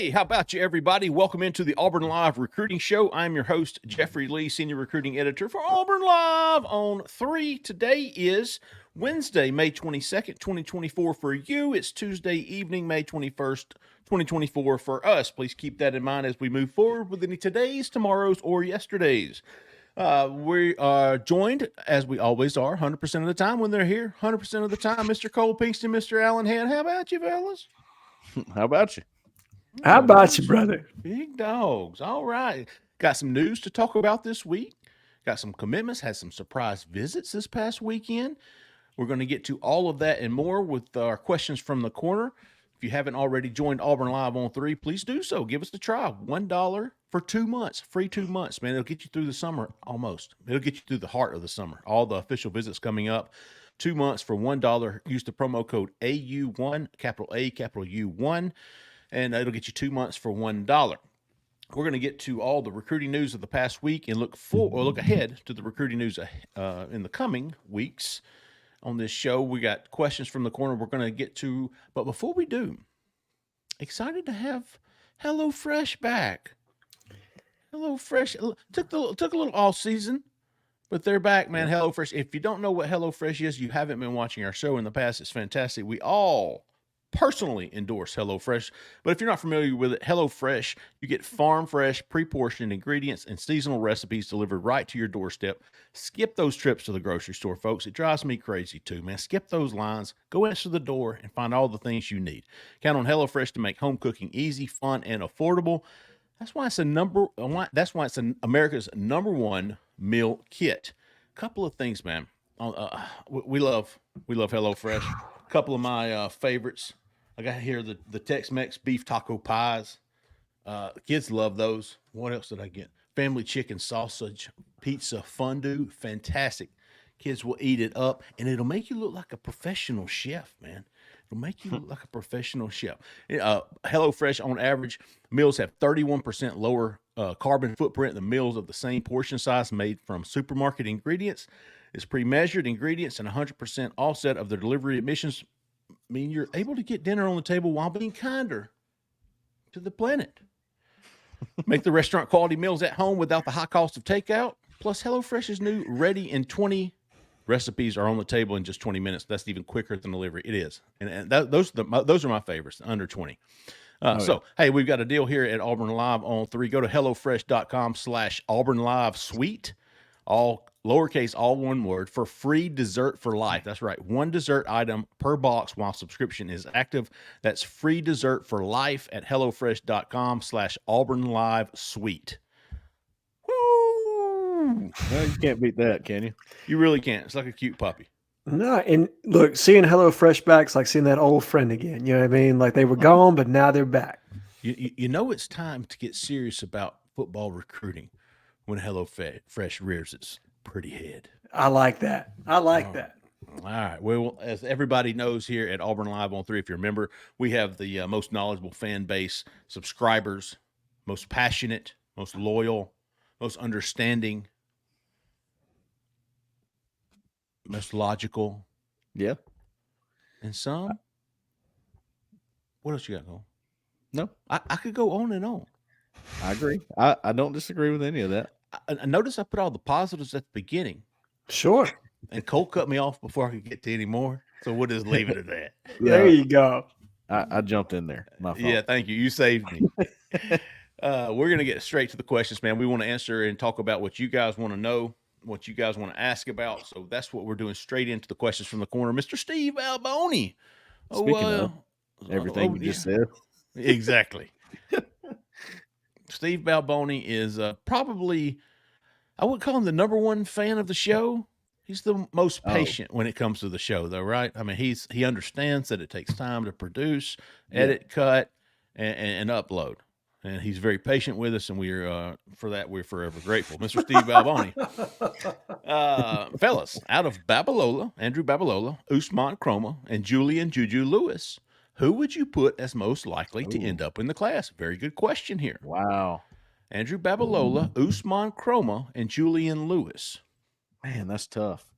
Hey, how about you, everybody? Welcome into the Auburn Live Recruiting Show. I'm your host, Jeffrey Lee, Senior Recruiting Editor for Auburn Live on 3. Today is Wednesday, May 22nd, 2024 for you. It's Tuesday evening, May 21st, 2024 for us. Please keep that in mind as we move forward with any todays, tomorrows, or yesterdays. We are joined, as we always are, 100% of the time when they're here, 100% of the time, Mr. Cole Pinkston, Mr. Allen Hand. How about you, fellas? How about you? How about you, brother? Big dogs. All right. Got some news to talk about this week. Got some commitments. Had some surprise visits this past weekend. We're going to get to all of that and more with our questions from the corner. If you haven't already joined Auburn Live on 3, please do so. Give us a try. $1 for 2 months. Free 2 months, man. It'll get you through the summer almost. It'll get you through the heart of the summer. All the official visits coming up. 2 months for $1. Use the promo code AU1, capital A, capital U1. And it'll get you 2 months for $1. We're going to get to all the recruiting news of the past week and look ahead to the recruiting news in the coming weeks on this show. We got questions from the corner we're going to get to. But before we do, excited to have HelloFresh back. HelloFresh took a little off season, but they're back, man. HelloFresh. If you don't know what HelloFresh is, you haven't been watching our show in the past. It's fantastic. We all personally endorse HelloFresh, but if you're not familiar with it, HelloFresh, you get farm fresh, pre-portioned ingredients and seasonal recipes delivered right to your doorstep. Skip those trips to the grocery store, folks. It drives me crazy too, man. Skip those lines, go answer the door, and find all the things you need. Count on HelloFresh to make home cooking easy, fun, and affordable. That's why it's America's #1 meal kit. Couple of things, man. We love HelloFresh. A couple of my favorites. I got here the Tex-Mex beef taco pies. Kids love those. What else did I get? Family chicken sausage pizza fondue. Fantastic. Kids will eat it up, and it'll make you look like a professional chef, man. It'll make you look like a professional chef. HelloFresh, on average, meals have 31% lower carbon footprint than meals of the same portion size made from supermarket ingredients. It's pre-measured ingredients and 100% offset of the delivery emissions mean you're able to get dinner on the table while being kinder to the planet. Make the restaurant quality meals at home without the high cost of takeout. Plus, HelloFresh's new ready in 20 recipes are on the table in just 20 minutes. That's even quicker than delivery. It is. And those are my favorites, under 20. Hey, we've got a deal here at Auburn Live on 3. Go to HelloFresh.com/Auburn Live Suite. All lowercase, all one word, for free dessert for life. That's right. 1 dessert item per box while subscription is active. That's free dessert for life at HelloFresh.com/Auburn Live Suite. Woo! Well, you can't beat that, can you? You really can't. It's like a cute puppy. No, and look, seeing HelloFresh back's like seeing that old friend again. You know what I mean? Like they were gone, but now they're back. You know it's time to get serious about football recruiting when HelloFresh rears its pretty head. I like that. All right. Well, as everybody knows here at Auburn Live on 3, if you're a member, we have the most knowledgeable fan base, subscribers, most passionate, most loyal, most understanding, most logical. Yeah. And some. What else you got going? No. I could go on and on. I agree. I don't disagree with any of that. I noticed I put all the positives at the beginning. Sure. And Cole cut me off before I could get to any more. So we'll just leave it at that. There you go. I jumped in there. My fault. Yeah, thank you. You saved me. We're going to get straight to the questions, man. We want to answer and talk about what you guys want to know, what you guys want to ask about. So that's what we're doing, straight into the questions from the corner. Mr. Steve Alboni. Speaking of everything you just said. Exactly. Steve Balboni is probably, I would call him the #1 fan of the show. He's the most patient when it comes to the show, though, right? I mean, he understands that it takes time to produce, edit, cut, and upload. And he's very patient with us, and we're forever grateful. Mr. Steve Balboni. Fellas, out of Babalola, Andrew Babalola, Usman Chroma, and Julian Juju Lewis, who would you put as most likely to end up in the class? Very good question here. Wow. Andrew Babalola, Usman Chroma, and Julian Lewis. Man, that's tough.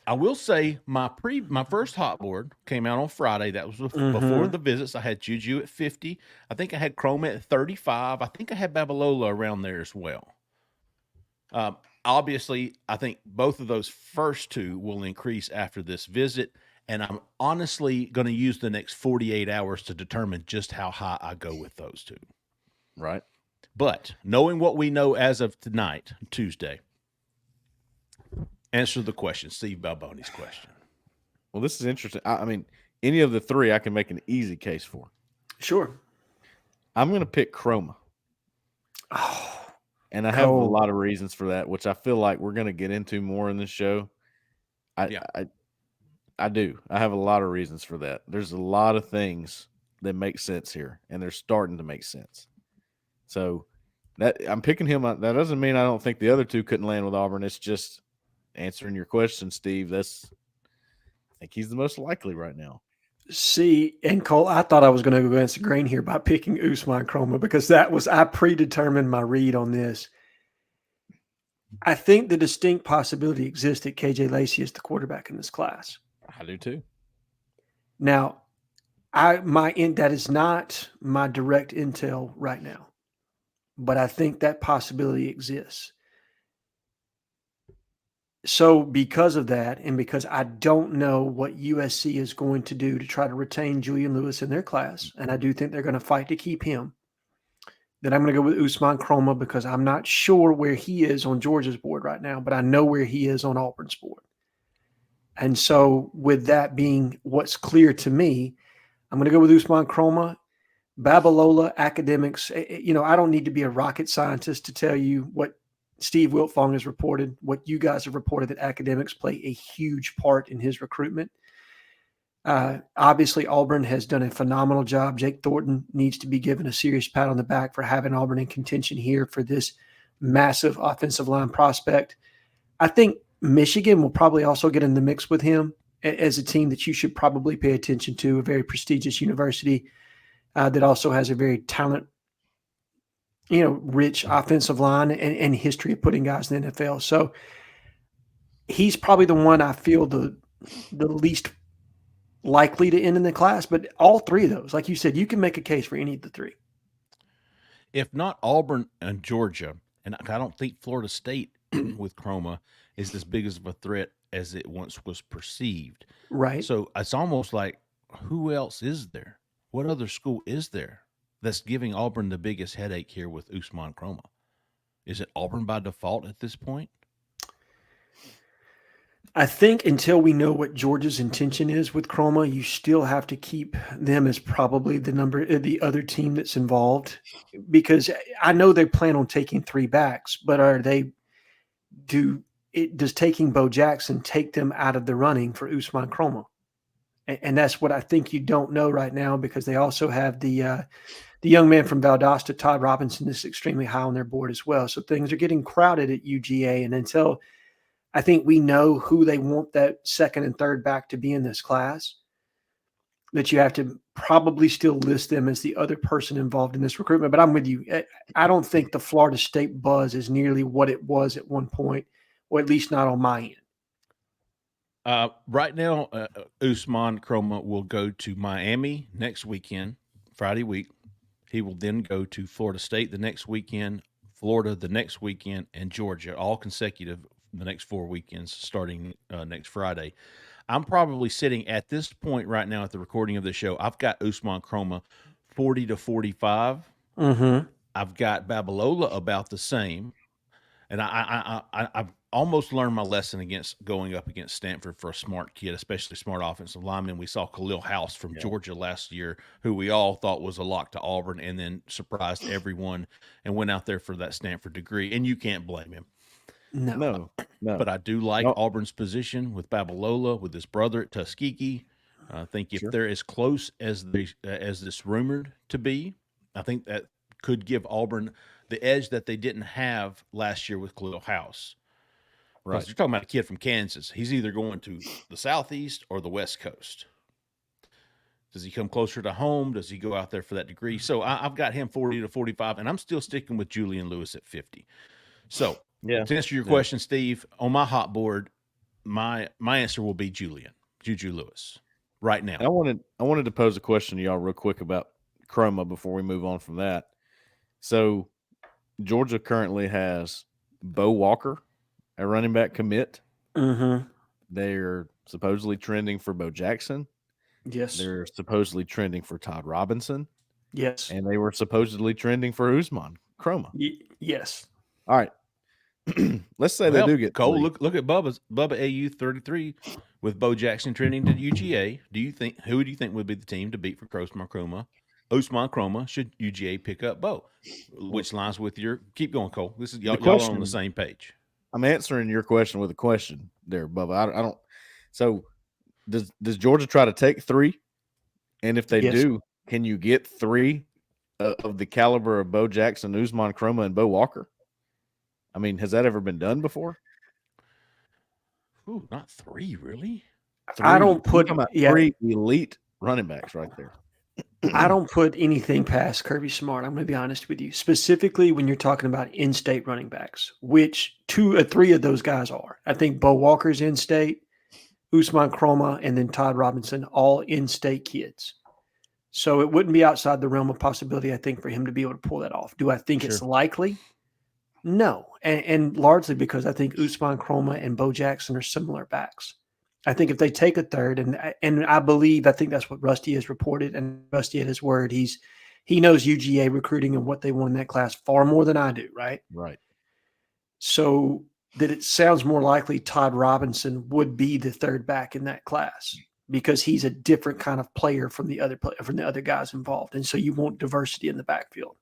I will say my first hot board came out on Friday. That was before the visits. I had Juju at 50. I think I had Chroma at 35. I think I had Babalola around there as well. Obviously, I think both of those first two will increase after this visit, and I'm honestly going to use the next 48 hours to determine just how high I go with those two. Right. But knowing what we know as of tonight, Tuesday, answer the question, Steve Balboni's question. Well, this is interesting. I mean, any of the three I can make an easy case for. Sure. I'm going to pick Chroma. Oh, and I have a lot of reasons for that, which I feel like we're going to get into more in this show. I do. I have a lot of reasons for that. There's a lot of things that make sense here, and they're starting to make sense. So that I'm picking him up. That doesn't mean I don't think the other two couldn't land with Auburn. It's just answering your question, Steve. I think he's the most likely right now. See, and Cole, I thought I was going to go against the grain here by picking Usman Chroma because I predetermined my read on this. I think the distinct possibility exists that KJ Lacey is the quarterback in this class. I do too. Now, that is not my direct intel right now, but I think that possibility exists. So because of that, and because I don't know what USC is going to do to try to retain Julian Lewis in their class, and I do think they're going to fight to keep him, then I'm going to go with Usman Chroma because I'm not sure where he is on Georgia's board right now, but I know where he is on Auburn's board. And so with that being what's clear to me, I'm going to go with Usman Chroma. Babalola academics, I don't need to be a rocket scientist to tell you what Steve Wiltfong has reported, what you guys have reported, that academics play a huge part in his recruitment. Obviously, Auburn has done a phenomenal job. Jake Thornton needs to be given a serious pat on the back for having Auburn in contention here for this massive offensive line prospect. I think Michigan will probably also get in the mix with him as a team that you should probably pay attention to, a very prestigious university that also has a very rich offensive line and history of putting guys in the NFL. So he's probably the one I feel the least likely to end in the class. But all three of those, like you said, you can make a case for any of the three. If not Auburn and Georgia, and I don't think Florida State with Chroma is as big of a threat as it once was perceived. Right. So it's almost like, who else is there? What other school is there that's giving Auburn the biggest headache here with Usman Chroma? Is it Auburn by default at this point? I think until we know what Georgia's intention is with Chroma, you still have to keep them as probably the other team that's involved, because I know they plan on taking three backs, but does taking Bo Jackson take them out of the running for Usman Chroma? And that's what I think you don't know right now, because they also have the young man from Valdosta, Todd Robinson, is extremely high on their board as well. So things are getting crowded at UGA. And until I think we know who they want that second and third back to be in this class, that you have to probably still list them as the other person involved in this recruitment. But I'm with you. I don't think the Florida State buzz is nearly what it was at one point, or at least not on my end. Right now, Usman Chroma will go to Miami next weekend, Friday week. He will then go to Florida State the next weekend, Florida the next weekend, and Georgia, all consecutive the next 4 weekends starting next Friday. I'm probably sitting at this point right now at the recording of the show. I've got Usman Chroma 40 to 45. Mm-hmm. I've got Babalola about the same. And I've almost learned my lesson against going up against Stanford for a smart kid, especially smart offensive lineman. We saw Khalil House from Georgia last year, who we all thought was a lock to Auburn, and then surprised everyone and went out there for that Stanford degree. And you can't blame him. No. But I do like Auburn's position with Babalola, with his brother at Tuskegee. I think if they're as close as this rumored to be, I think that could give Auburn the edge that they didn't have last year with Khalil House. Right. You're talking about a kid from Kansas. He's either going to the Southeast or the West Coast. Does he come closer to home? Does he go out there for that degree? So I've got him 40 to 45, and I'm still sticking with Julian Lewis at 50. So to answer your question, Steve, on my hot board, my answer will be Juju Lewis right now. I wanted to pose a question to y'all real quick about Chroma before we move on from that. So Georgia currently has Bo Walker, a running back commit. Mm-hmm. They're supposedly trending for Bo Jackson. Yes. They're supposedly trending for Todd Robinson. Yes. And they were supposedly trending for Usman Chroma. Yes. All right. Let's say they do get Cole. three. Look at Bubba AU 33 with Bo Jackson trending to UGA. Who do you think would be the team to beat for Usman Chroma? Should UGA pick up Bo? Which lines with your keep going, Cole. This is y'all are on the same page. I'm answering your question with a question there, Bubba. I don't. So does Georgia try to take three? And if they do, can you get three of the caliber of Bo Jackson, Usman Chroma, and Bo Walker? I mean, has that ever been done before? Ooh, not three, really. I don't put three elite running backs right there. I don't put anything past Kirby Smart. I'm going to be honest with you, specifically when you're talking about in-state running backs, which 2 or 3 of those guys are. I think Bo Walker's in-state, Usman Chroma, and then Todd Robinson, all in-state kids. So it wouldn't be outside the realm of possibility, I think, for him to be able to pull that off. Do I think it's likely? No, and largely because I think Usman Chroma and Bo Jackson are similar backs. I think if they take a third, and I think that's what Rusty has reported, and Rusty at his word, he knows UGA recruiting and what they want in that class far more than I do, right? Right. So that it sounds more likely Todd Robinson would be the third back in that class because he's a different kind of player from the other guys involved, and so you want diversity in the backfield.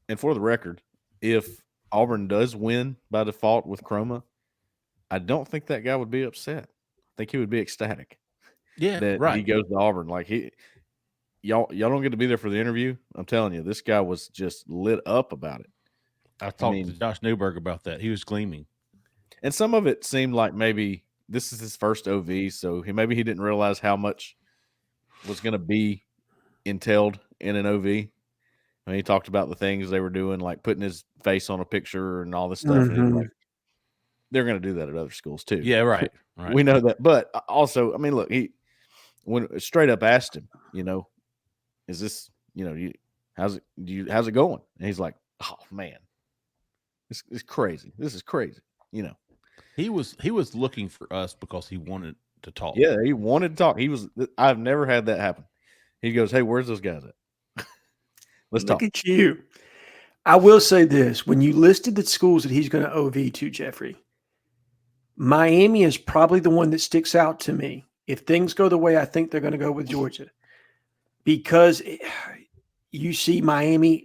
And for the record, if Auburn does win by default with Chroma, I don't think that guy would be upset. I think he would be ecstatic. Yeah, that he goes to Auburn. Like y'all don't get to be there for the interview. I'm telling you, this guy was just lit up about it. I talked to Josh Newberg about that. He was gleaming. And some of it seemed like maybe this is his first OV, so maybe he didn't realize how much was going to be entailed in an OV. I mean, he talked about the things they were doing, like putting his face on a picture and all this stuff. Mm-hmm. And like, they're going to do that at other schools too. Yeah, right. We know that. But also, I mean, look, when straight up asked him, is this, how's it going? And he's like, oh man, it's crazy. This is crazy. He was looking for us because he wanted to talk. Yeah, he wanted to talk. I've never had that happen. He goes, hey, where's those guys at? Let's talk. Look at you. I will say this. When you listed the schools that he's going to OV to, Jeffrey, Miami is probably the one that sticks out to me. If things go the way I think they're going to go with Georgia, because you see Miami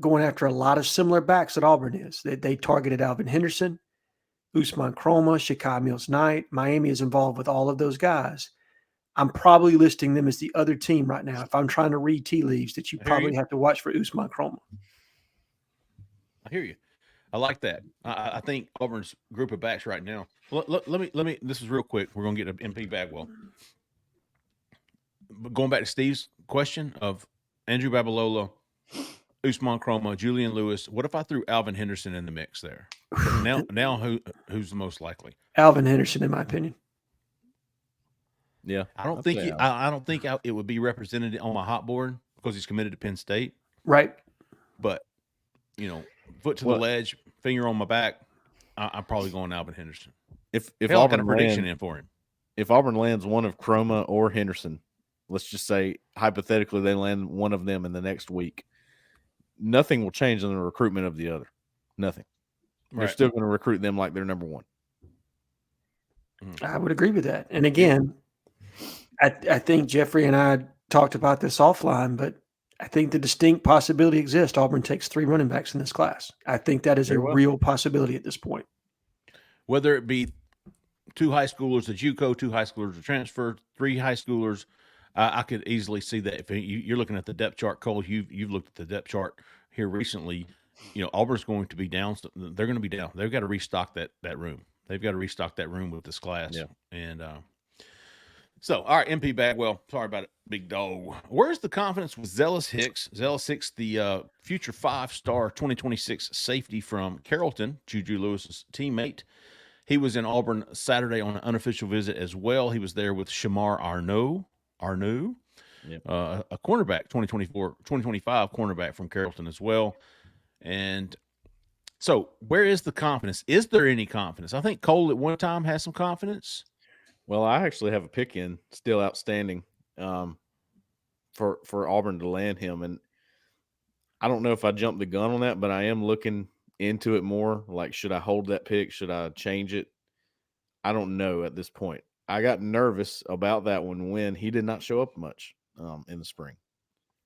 going after a lot of similar backs that Auburn is. They targeted Alvin Henderson, Usman Chroma, Shakai Mills-Knight. Miami is involved with all of those guys. I'm probably listing them as the other team right now. If I'm trying to read tea leaves, that you probably have to watch for Usman Chroma. I hear you. I like that. I think Auburn's group of backs right now. Let me. This is real quick. We're gonna get to MP Bagwell. But going back to Steve's question of Andrew Babalola, Usman Chroma, Julian Lewis. What if I threw Alvin Henderson in the mix there? Now who's the most likely? Alvin Henderson, in my opinion. Yeah, I don't think it would be represented on my hot board because he's committed to Penn State. Right. But foot to the ledge, finger on my back, I'm probably going Alvin Henderson. If Auburn got a prediction in for him, if Auburn lands one of Chroma or Henderson, let's just say hypothetically they land one of them in the next week, nothing will change in the recruitment of the other. Nothing. They're still going to recruit them like they're number one. I would agree with that. And again, I think Jeffrey and I talked about this offline, but I think the distinct possibility exists. Auburn takes 3 running backs in this class. I think that is a real possibility at this point. Whether it be 2 high schoolers, a JUCO, 2 high schoolers, a transfer, 3 high schoolers, I could easily see that. If you're looking at the depth chart, Cole, you've looked at the depth chart here recently. Auburn's going to be down. They're going to be down. They've got to restock that room. They've got to restock that room with this class. Yeah. And so, all right, MP Bagwell. Sorry about it, big dog. Where's the confidence with Zealous Hicks? Zealous Hicks, the future 5-star 2026 safety from Carrollton, Juju Lewis's teammate. He was in Auburn Saturday on an unofficial visit as well. He was there with Shamar Arnaud, Yep. a cornerback, 2025 cornerback from Carrollton as well. And so where is the confidence? Is there any confidence? I think Cole at one time has some confidence. Well, I actually have a pick in still outstanding for Auburn to land him. And I don't know if I jumped the gun on that, but I am looking into it more. Like, should I hold that pick? Should I change it? I don't know at this point. I got nervous about that one when he did not show up much in the spring.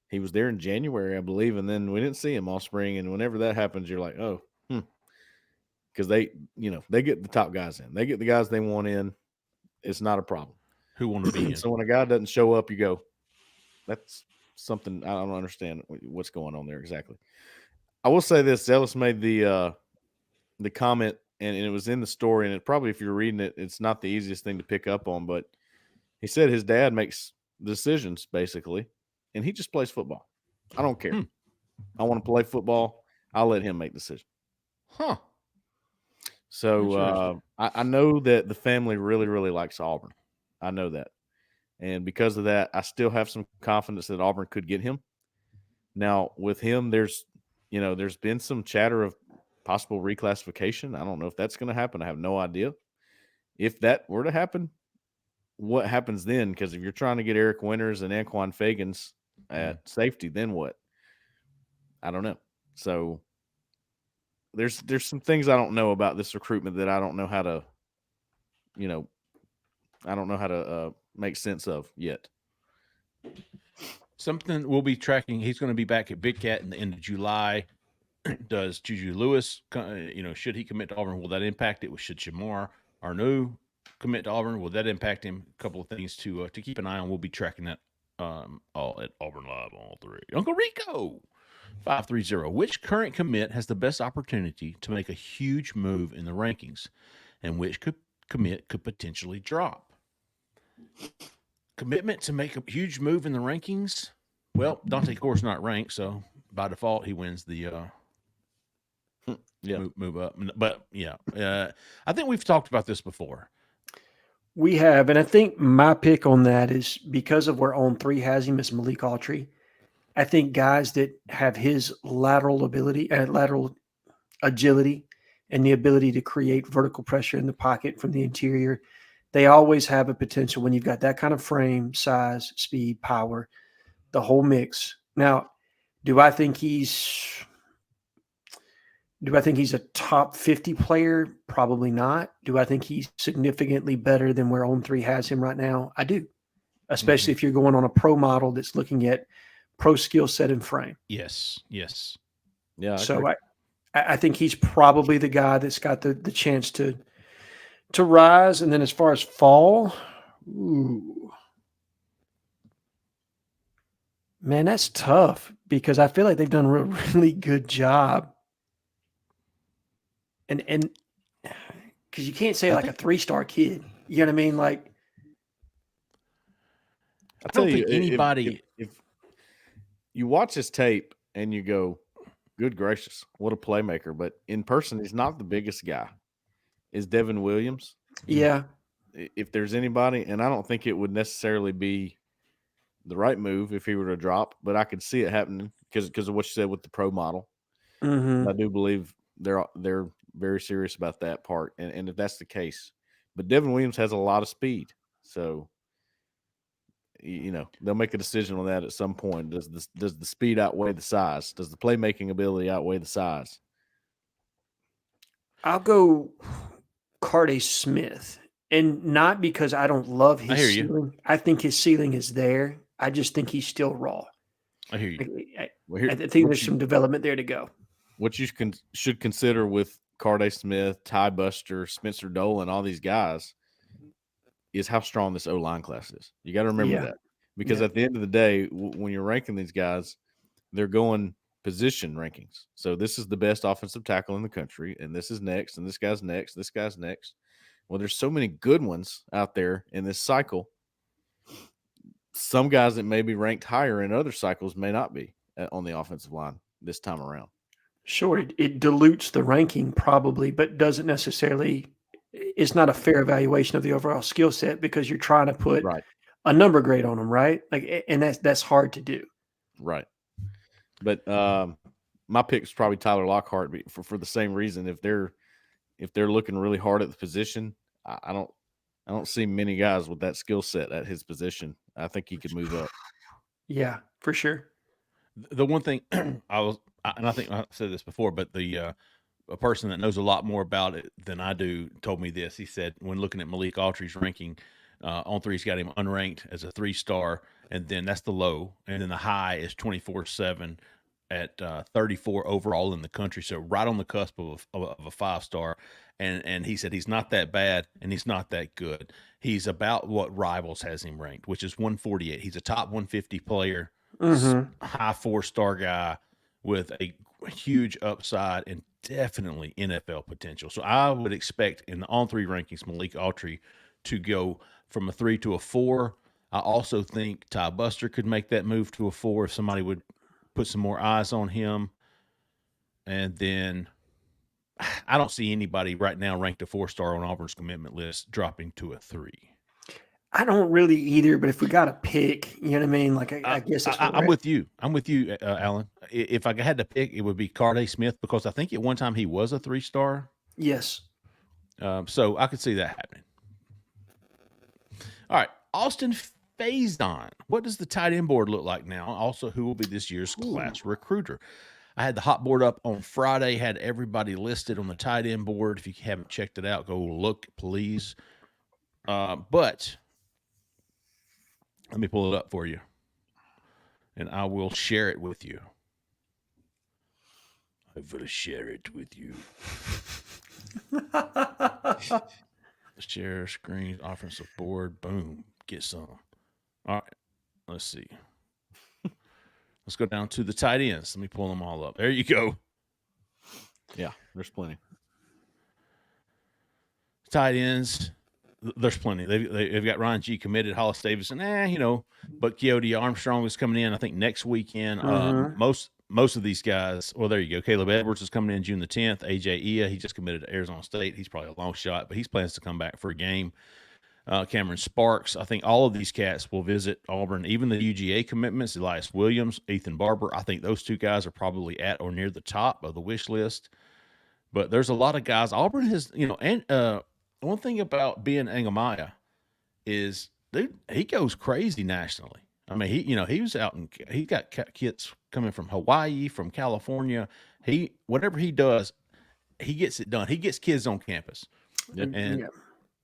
He was there in January, I believe, and then we didn't see him all spring. And whenever that happens, you're like, oh, because they get the top guys in. They get the guys they want in. It's not a problem. Who want to be in? So when a guy doesn't show up, you go, that's something I don't understand what's going on there exactly. I will say this: Ellis made the comment, and it was in the story, and it probably, if you're reading it, it's not the easiest thing to pick up on, but he said his dad makes decisions basically, and he just plays football. I don't care. I want to play football. I'll let him make decisions. Huh. So I know that the family really, really likes Auburn. I know that. And because of that, I still have some confidence that Auburn could get him. Now, with him, there's been some chatter of possible reclassification. I don't know if that's going to happen. I have no idea. If that were to happen, what happens then? Because if you're trying to get Eric Winters and Anquan Fagans at safety, then what? I don't know. So there's some things I don't know about this recruitment that I don't know how to, make sense of yet. Something we'll be tracking. He's going to be back at Big Cat in the end of July. Does Juju Lewis, should he commit to Auburn? Will that impact it? Should Shamar Arnaud commit to Auburn? Will that impact him? A couple of things to keep an eye on. We'll be tracking that all at Auburn Live on all three. Uncle Rico, 530. Which current commit has the best opportunity to make a huge move in the rankings, and which commit could potentially drop? Commitment to make a huge move in the rankings. Well, Dante Core's not ranked, so by default he wins the move up. But I think we've talked about this before. We have, and I think my pick on that is because of where On 3 has him is Malik Autry. I think guys that have his lateral agility, and the ability to create vertical pressure in the pocket from the interior, they always have a potential when you've got that kind of frame, size, speed, power, the whole mix. Now, do I think he's a top 50 player? Probably not. Do I think he's significantly better than where On 3 has him right now? I do, especially if you're going on a pro model that's looking at pro skill set and frame. Yes. Yeah. So I think he's probably the guy that's got the chance to rise. And then as far as fall, man, that's tough because I feel like they've done a really good job. And because you can't say like a 3-star kid, you know what I mean? Like, I don't think anybody. If you watch his tape and you go, good gracious, what a playmaker. But in person, he's not the biggest guy. Is Devin Williams. Yeah. If there's anybody, and I don't think it would necessarily be the right move if he were to drop, but I could see it happening because of what you said with the pro model. Mm-hmm. I do believe they're very serious about that part, and if that's the case. But Devin Williams has a lot of speed, so they'll make a decision on that at some point. Does the speed outweigh the size? Does the playmaking ability outweigh the size? I'll go Carde Smith, and not because I don't love his ceiling. I think his ceiling is there. I just think he's still raw. I hear you. I think there's some development there to go. What you should consider with Carde Smith, Ty Buster, Spencer Dolan, all these guys is how strong this O-line class is. You got to remember that because at the end of the day, when you're ranking these guys, they're going position rankings. So this is the best offensive tackle in the country, and this is next, and this guy's next, this guy's next. Well, there's so many good ones out there in this cycle. Some guys that may be ranked higher in other cycles may not be on the offensive line this time around. Sure, it dilutes the ranking probably, but doesn't necessarily it's not a fair evaluation of the overall skill set because you're trying to put Right. a number grade on them, right? Like, and that's hard to do. Right. But my pick is probably Tyler Lockhart for the same reason. If they're looking really hard at the position, I don't see many guys with that skill set at his position. I think he could move up. Yeah, for sure. The one thing and I think I said this before, but a person that knows a lot more about it than I do told me this. He said when looking at Malik Autry's ranking, on three, he's got him unranked as a 3-star, and then that's the low, and then the high is 24/7 at 34 overall in the country. So right on the cusp of a 5-star. And he said he's not that bad and he's not that good. He's about what Rivals has him ranked, which is 148. He's a top 150 player, high 4-star guy with a huge upside and definitely NFL potential. So I would expect in the on three rankings, Malik Autry to go from a 3 to a 4. I also think Ty Buster could make that move to a 4 if somebody would put some more eyes on him. And then I don't see anybody right now ranked a 4-star on Auburn's commitment list dropping to a 3. I don't really either, but if we got to pick, you know what I mean? Like, I guess that's I'm with you. I'm with you, Alan. If I had to pick, it would be Carday Smith because I think at one time he was a 3-star. Yes. So I could see that happening. All right, Austin Faison. What does the tight end board look like now? Also, who will be this year's class recruiter? I had the hot board up on Friday, had everybody listed on the tight end board. If you haven't checked it out, go look, please. But let me pull it up for you, and I will share it with you. I will share it with you. Share screen, offensive board, boom, get some. All right, let's see. Let's go down to the tight ends. Let me pull them all up. There you go. Yeah, there's plenty. Tight ends, there's plenty. They've got Ryan G committed, Hollis Davidson, but Keody Armstrong is coming in, I think, next weekend. Most of these guys, well, there you go. Caleb Edwards is coming in June the 10th. AJ Ia, he just committed to Arizona State. He's probably a long shot, but he plans to come back for a game. Cameron Sparks. I think all of these cats will visit Auburn. Even the UGA commitments, Elias Williams, Ethan Barber. I think those two guys are probably at or near the top of the wish list. But there's a lot of guys. Auburn has, and one thing about being Angamaya is, dude, he goes crazy nationally. I mean, he was out and he got kids coming from Hawaii, from California. Whatever he does, he gets it done. He gets kids on campus, and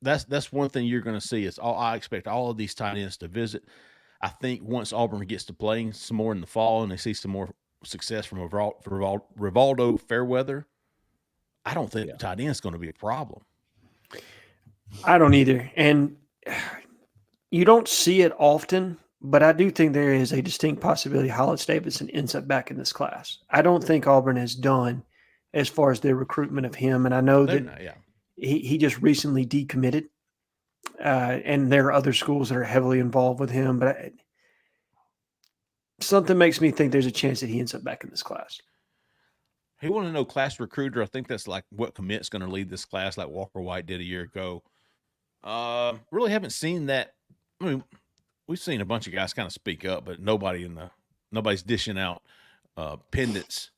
that's one thing you're going to see. I expect all of these tight ends to visit. I think once Auburn gets to playing some more in the fall and they see some more success from Rivaldo Fairweather, I don't think tight end is going to be a problem. I don't either. And you don't see it often, but I do think there is a distinct possibility Hollis Davidson ends up back in this class. I don't think Auburn has done as far as their recruitment of him. And I know he just recently decommitted, and there are other schools that are heavily involved with him. But something makes me think there's a chance that he ends up back in this class. He wanted to know class recruiter. I think that's like what commit's going to lead this class, like Walker White did a year ago. Really haven't seen that. I mean, we've seen a bunch of guys kind of speak up, but nobody's dishing out pendants.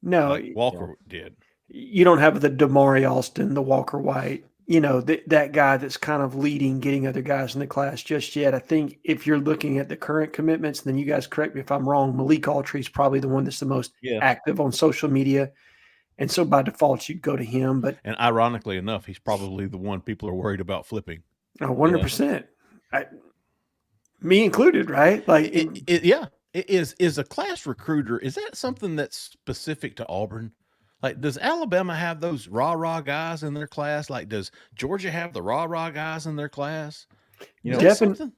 No, like Walker did. You don't have the Damari Alston, the Walker White, that guy that's kind of leading, getting other guys in the class just yet. I think if you're looking at the current commitments, then you guys correct me if I'm wrong, Malik Autry is probably the one that's the most active on social media. And so by default, you'd go to him. And ironically enough, he's probably the one people are worried about flipping. 100%. Me included, right? Like, is a class recruiter, is that something that's specific to Auburn? Like, does Alabama have those rah-rah guys in their class? Like, does Georgia have the rah-rah guys in their class? Definitely.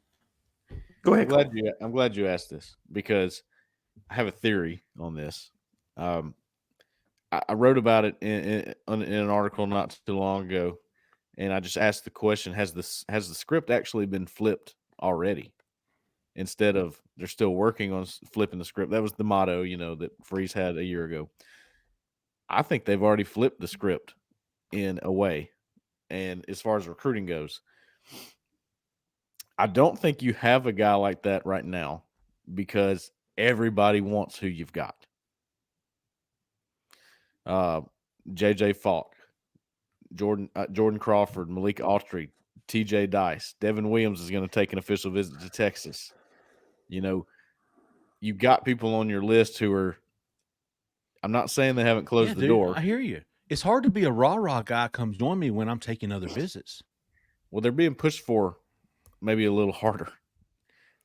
Go ahead. I'm glad you asked this because I have a theory on this. I wrote about it in an article not too long ago, and I just asked the question: Has the script actually been flipped already? Instead of they're still working on flipping the script. That was the motto, that Freeze had a year ago. I think they've already flipped the script in a way. And as far as recruiting goes, I don't think you have a guy like that right now because everybody wants who you've got. JJ Falk, Jordan Crawford, Malik Autry, TJ Dice, Devin Williams is going to take an official visit to Texas. You know, you've got people on your list who are, I'm not saying they haven't closed the door. I hear you. It's hard to be a rah-rah guy come join me when I'm taking other visits. Well, they're being pushed for maybe a little harder.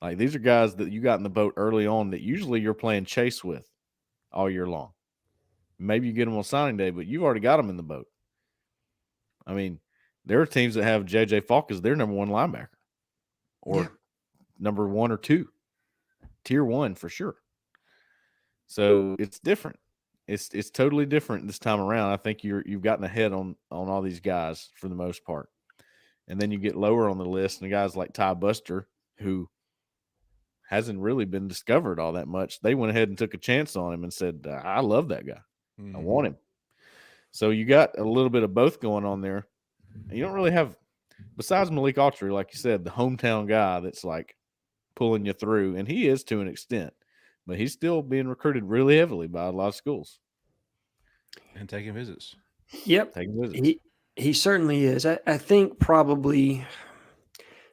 Like these are guys that you got in the boat early on that usually you're playing chase with all year long. Maybe you get them on signing day, but you've already got them in the boat. I mean, there are teams that have JJ Falk as their number one linebacker or number 1 or 2, tier 1 for sure. So it's different. It's totally different this time around. I think you've gotten ahead on all these guys for the most part. And then you get lower on the list, and the guys like Ty Buster, who hasn't really been discovered all that much. They went ahead and took a chance on him and said, I love that guy. I want him. So you got a little bit of both going on there. And you don't really have, besides Malik Autry, like you said, the hometown guy that's like pulling you through. And he is to an extent, but he's still being recruited really heavily by a lot of schools. And taking visits. Yep. Taking visits. He certainly is. I think probably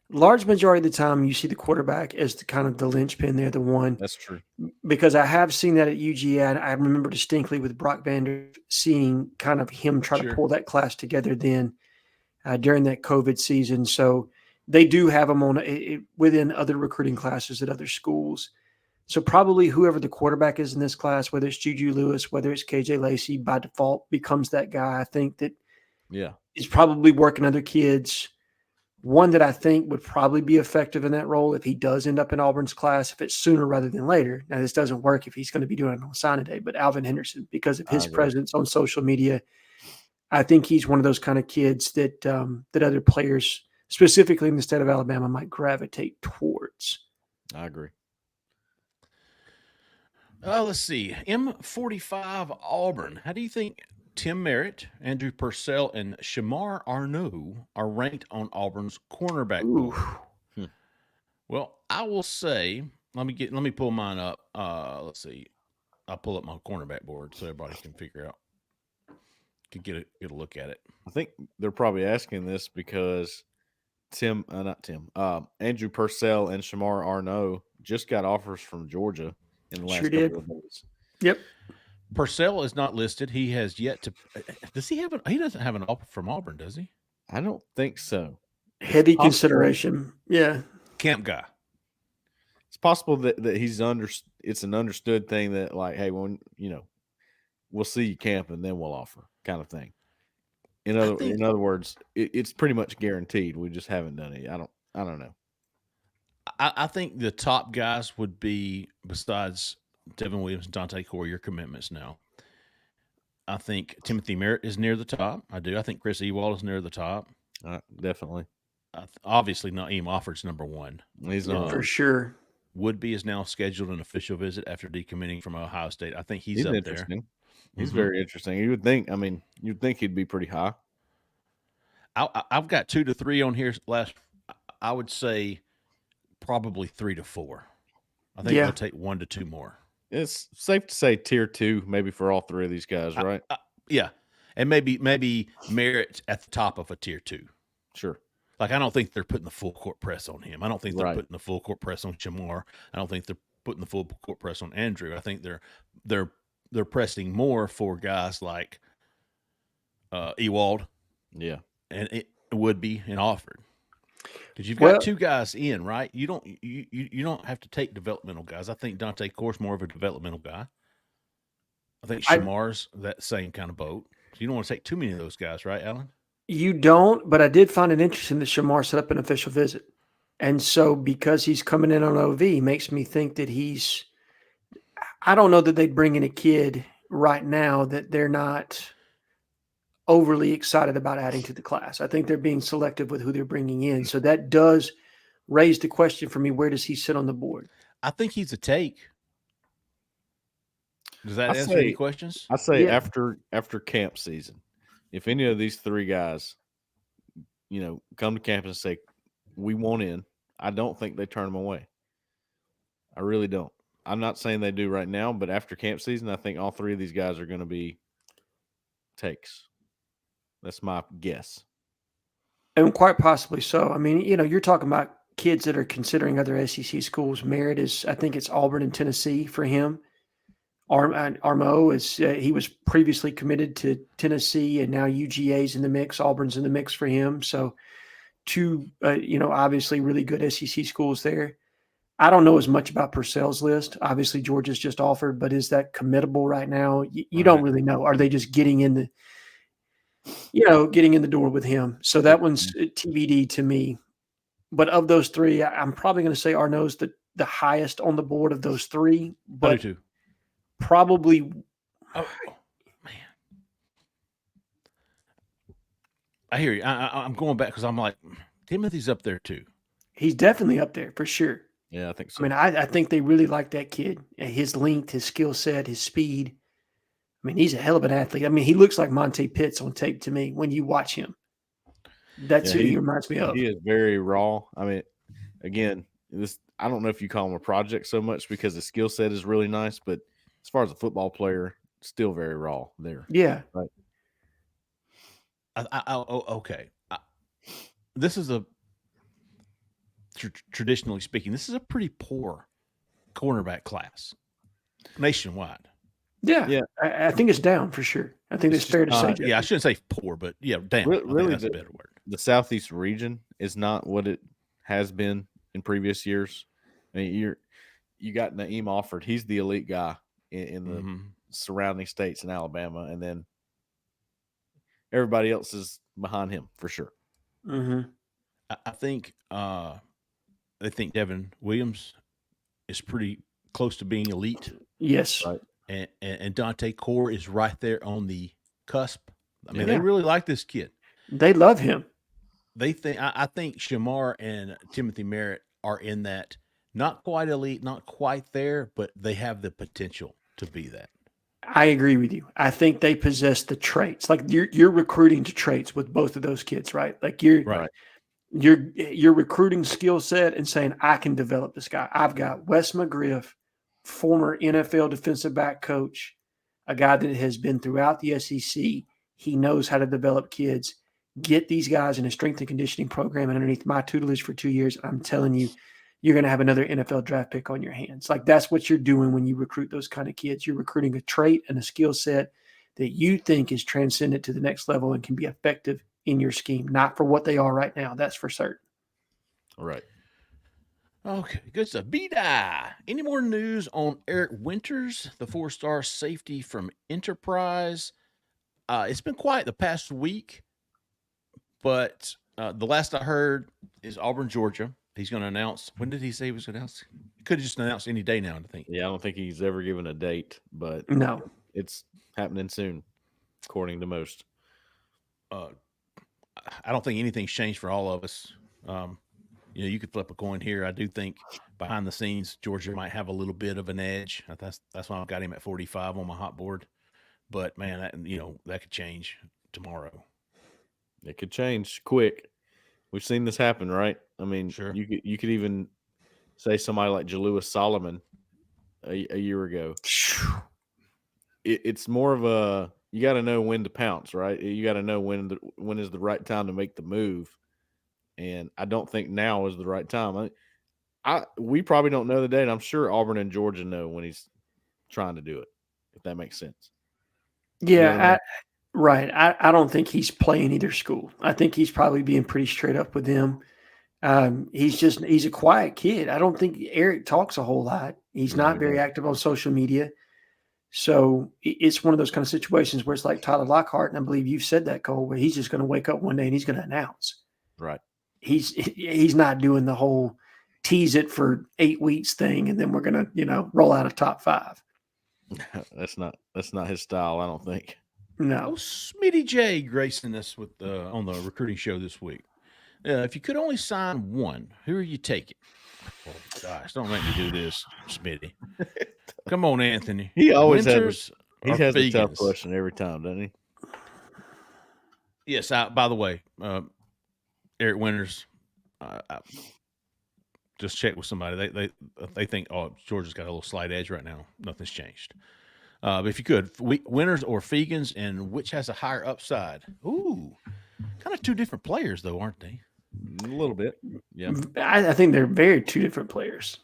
large majority of the time you see the quarterback as the kind of the linchpin there, the one. That's true. Because I have seen that at UGA. I remember distinctly with Brock Vander seeing kind of him try to pull that class together then during that COVID season. So they do have him on within other recruiting classes at other schools. So probably whoever the quarterback is in this class, whether it's Juju Lewis, whether it's KJ Lacey, by default becomes that guy. I think that is probably working other kids. One that I think would probably be effective in that role if he does end up in Auburn's class, if it's sooner rather than later. Now, this doesn't work if he's going to be doing it on signing day, but Alvin Henderson, because of his presence on social media, I think he's one of those kind of kids that that other players, specifically in the state of Alabama, might gravitate towards. I agree. Let's see. M45 Auburn. How do you think Tim Merritt, Andrew Purcell, and Shamar Arnaud are ranked on Auburn's cornerback board? Well, I will say, let me pull mine up. Let's see. I'll pull up my cornerback board so everybody can figure out, can get a look at it. I think they're probably asking this because Andrew Purcell and Shamar Arnaud just got offers from Georgia in the last couple of days. Yep. Purcell is not listed. He has yet to. Does he have he doesn't have an offer from Auburn, does he? I don't think so. Heavy consideration. Yeah. Camp guy. It's possible that he's it's an understood thing that like, hey, when we'll see you camp and then we'll offer kind of thing. In other words, it's pretty much guaranteed. We just haven't done it. I don't know. I think the top guys would be, besides Devin Williams and Dante Core, your commitments now. I think Timothy Merritt is near the top. I do. I think Chris Ewald is near the top. Definitely. Obviously, Naeem Offord's number 1. He's for sure. Woodby is now scheduled an official visit after decommitting from Ohio State. I think he's up interesting. There. He's very interesting. You'd think he'd be pretty high. I've got 2 to 3 on here. I would say probably 3 to 4. I think we'll take 1 to 2 more. It's safe to say tier 2, maybe for all 3 of these guys, right? Yeah, and maybe Merritt at the top of a tier 2. Sure. Like, I don't think they're putting the full court press on him. I don't think they're putting the full court press on Shamar. I don't think they're putting the full court press on Andrew. I think they're pressing more for guys like Ewald, and Woodby and Offord. Because you've got 2 guys in, right? You don't have to take developmental guys. I think Dante Core's more of a developmental guy. I think Shamar's that same kind of boat. So you don't want to take too many of those guys, right, Alan? You don't, but I did find it interesting that Shamar set up an official visit. And so because he's coming in on OV, makes me think that I don't know that they'd bring in a kid right now that they're not overly excited about adding to the class. I think they're being selective with who they're bringing in. So that does raise the question for me, where does he sit on the board? I think he's a take. Does that answer any questions? I say after camp season, if any of these 3 guys come to campus and say, we want in, I don't think they turn them away. I really don't. I'm not saying they do right now, but after camp season, I think all three of these guys are going to be takes. That's my guess. And quite possibly so. I mean, you're talking about kids that are considering other SEC schools. Merritt is, I think it's Auburn and Tennessee for him. Armo is, he was previously committed to Tennessee, and now UGA's in the mix. Auburn's in the mix for him. So two, obviously really good SEC schools there. I don't know as much about Purcell's list. Obviously, Georgia's just offered, but is that committable right now? You don't really know. Are they just getting in the door with him? So that one's TBD to me. But of those three, I'm probably going to say Arnaud's the highest on the board of those three. But I do too. Probably. Oh, man. I hear you. I'm going back because I'm like, Timothy's up there too. He's definitely up there for sure. Yeah, I think so. I mean, I think they really like that kid. His length, his skill set, his speed. I mean, he's a hell of an athlete. I mean, he looks like Monte Pitts on tape to me when you watch him. That's who he reminds me of. He is very raw. I mean, again, I don't know if you call him a project so much because the skill set is really nice, but as far as a football player, still very raw there. Yeah. Right. Okay. This is traditionally speaking, this is a pretty poor cornerback class nationwide. Yeah. I think it's down for sure. I think it's fair to say. Yeah, I shouldn't say poor, but yeah, down. Really, that's a better word. The Southeast region is not what it has been in previous years. I mean, you got Naeem offered. He's the elite guy in the surrounding states in Alabama, and then everybody else is behind him for sure. Mm-hmm. I think they think Devin Williams is pretty close to being elite. Yes. Right. And Dante Core is right there on the cusp. I mean, they really like this kid. They love him. They think I think Shamar and Timothy Merritt are in that, not quite elite, not quite there, but they have the potential to be that. I agree with you. I think they possess the traits. Like you're recruiting to traits with both of those kids, right? Like you're recruiting skill set and saying, I can develop this guy. I've got Wes McGriff, former NFL defensive back coach, a guy that has been throughout the SEC. He knows how to develop kids. Get these guys in a strength and conditioning program and underneath my tutelage for 2 years. I'm telling you, you're going to have another NFL draft pick on your hands. Like that's what you're doing when you recruit those kind of kids. You're recruiting a trait and a skill set that you think is transcendent to the next level and can be effective in your scheme, not for what they are right now. That's for certain. All right. Okay, good stuff. B-Die. Any more news on Eric Winters, the 4-star safety from Enterprise? It's been quiet the past week, but the last I heard is Auburn, Georgia. He's going to announce. When did he say he was going to announce? He could have just announced any day now, I think. Yeah, I don't think he's ever given a date, but no, it's happening soon, according to most. I don't think anything's changed for all of us. You could flip a coin here. I do think behind the scenes, Georgia might have a little bit of an edge. That's why I've got him at 45 on my hot board. But man, that could change tomorrow. It could change quick. We've seen this happen, right? I mean, sure. You could even say somebody like Jalewis Solomon a year ago. It's more of a, you got to know when to pounce, right? You got to know when is the right time to make the move. And I don't think now is the right time. We probably don't know the date. I'm sure Auburn and Georgia know when he's trying to do it, if that makes sense. Yeah, right. I don't think he's playing either school. I think he's probably being pretty straight up with them. He's a quiet kid. I don't think Eric talks a whole lot. He's not very active on social media. So it's one of those kind of situations where it's like Tyler Lockhart, and I believe you've said that, Cole, where he's just going to wake up one day and he's going to announce. Right. He's not doing the whole tease it for 8 weeks thing, and then we're going to, roll out a top 5. That's not his style, I don't think. No. Smitty J gracing us with on the recruiting show this week. If you could only sign one, who are you taking? Oh, gosh, don't make me do this, Smitty. Come on, Anthony. He always has a tough question every time, doesn't he? Yes. By the way, Eric Winters, just check with somebody. They think, oh, Georgia's got a little slight edge right now. Nothing's changed. But if you could, Winters or Fegans, and which has a higher upside? Ooh, kind of two different players, though, aren't they? A little bit. Yeah. I think they're very two different players.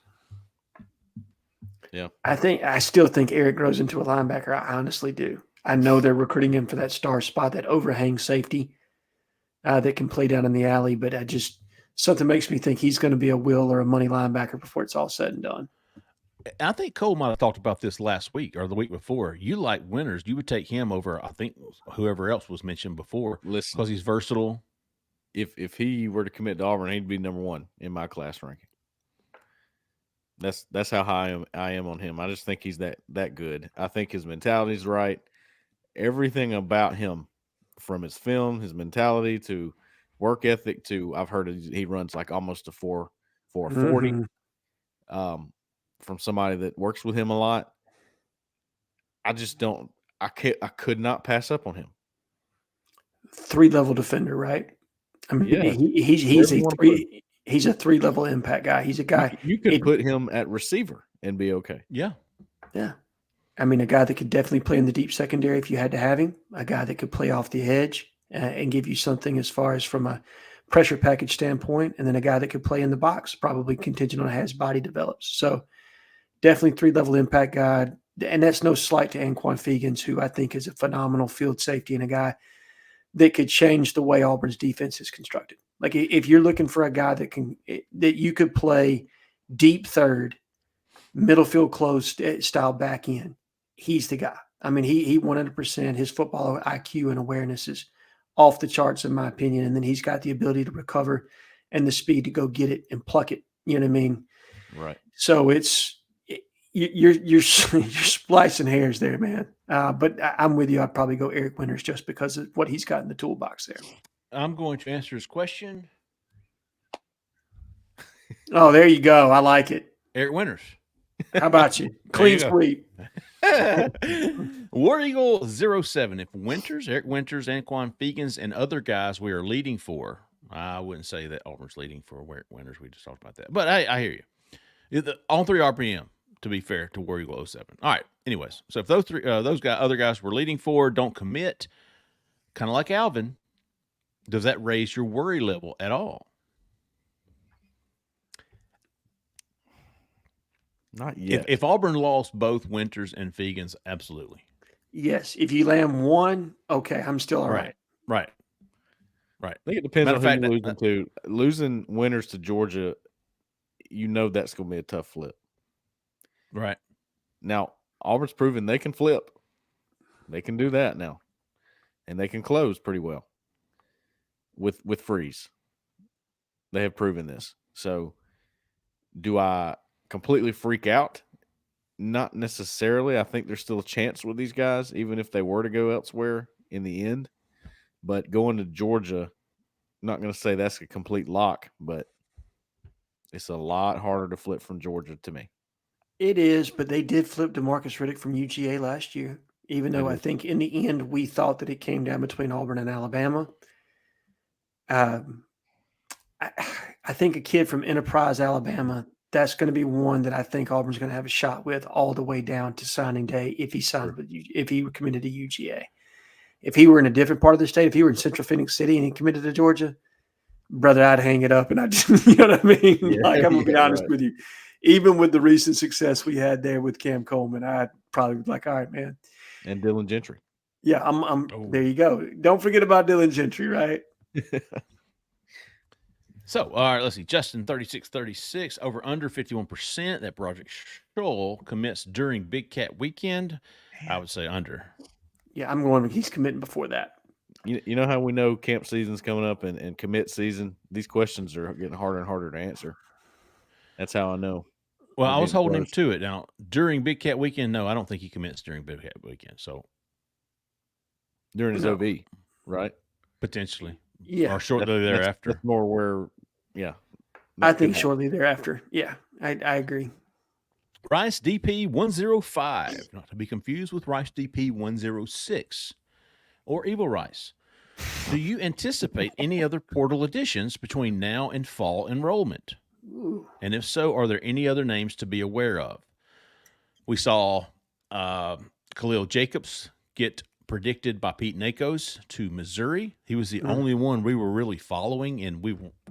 Yeah. I still think Eric grows into a linebacker. I honestly do. I know they're recruiting him for that star spot, that overhang safety that can play down in the alley, but something makes me think he's going to be a will or a money linebacker before it's all said and done. I think Cole might have talked about this last week or the week before. You like Winters. You would take him over, I think, whoever else was mentioned before. Listen, because he's versatile. If he were to commit to Auburn, he'd be number 1 in my class ranking. That's how high I am on him. I just think he's that good. I think his mentality's right. Everything about him, from his film, his mentality to work ethic to, I've heard he runs like almost a 4.40. From somebody that works with him a lot. I just don't. I could not pass up on him. 3-level defender, right? I mean, yeah. He's a 3-level impact guy. He's a guy you could put him at receiver and be okay. Yeah. Yeah. I mean, a guy that could definitely play in the deep secondary if you had to have him. A guy that could play off the edge and give you something as far as from a pressure package standpoint, and then a guy that could play in the box, probably contingent on how his body develops. So definitely 3-level impact guy. And that's no slight to Anquan Fegans, who I think is a phenomenal field safety and a guy that could change the way Auburn's defense is constructed. Like if you're looking for a guy that you could play deep third, middle field close style back end, he's the guy. I mean, he 100%, his football IQ and awareness is off the charts in my opinion. And then he's got the ability to recover and the speed to go get it and pluck it. You know what I mean? Right. So you're splicing hairs there, man. But I'm with you. I'd probably go Eric Winters just because of what he's got in the toolbox there. I'm going to answer his question. Oh, there you go. I like it. Eric Winters. How about you? Clean sweep. War Eagle 07. If Eric Winters, Anquan Fegans, and other guys we are leading for, I wouldn't say that Auburn's leading for Eric Winters. We just talked about that. But I hear you. All 3 RPM, to be fair, to War Eagle 07. All right. Anyways, so if other guys we're leading for don't commit, kind of like Alvin, does that raise your worry level at all? Not yet. If Auburn lost both Winters and Fegans, absolutely. Yes. If you land one, okay, I'm still all right. Right. I think it depends on who you're losing to. Losing Winters to Georgia, that's going to be a tough flip. Right. Now, Auburn's proven they can flip. They can do that now. And they can close pretty well with freeze. They have proven this. So, do I completely freak out? Not necessarily. I think there's still a chance with these guys, even if they were to go elsewhere in the end. But going to Georgia, I'm not going to say that's a complete lock, but it's a lot harder to flip from Georgia to me. It is, but they did flip DeMarcus Riddick from UGA last year, even though I think in the end we thought that it came down between Auburn and Alabama. I think a kid from Enterprise, Alabama, that's going to be one that I think Auburn's going to have a shot with all the way down to signing day if he were committed to UGA. If he were in a different part of the state, if he were in Central Phoenix City and he committed to Georgia, brother, I'd hang it up and I just, you know what I mean? Yeah, I'm going to be honest with you. Even with the recent success we had there with Cam Coleman, I'd probably be like, all right, man. And Dylan Gentry. Yeah, there you go. Don't forget about Dylan Gentry, right? So, all right, let's see. Justin, 36-36, over under 51%. That Project Scholl commits during Big Cat weekend. I would say under. Yeah, I'm going. He's committing before that. You know how we know camp season's coming up and commit season? These questions are getting harder and harder to answer. That's how I know. Well, I was holding him to it. Now, during Big Cat weekend, no, I don't think he commits during Big Cat weekend. So, during his OV, right? Potentially. Yeah. Or shortly thereafter. That's more where, yeah. I think shortly thereafter. Yeah, I agree. Rice DP 105, not to be confused with Rice DP 106 or Evil Rice. Do you anticipate any other portal additions between now and fall enrollment? Ooh. And if so, are there any other names to be aware of? We saw Khalil Jacobs get predicted by Pete Nakos to Missouri. He was the only one we were really following, and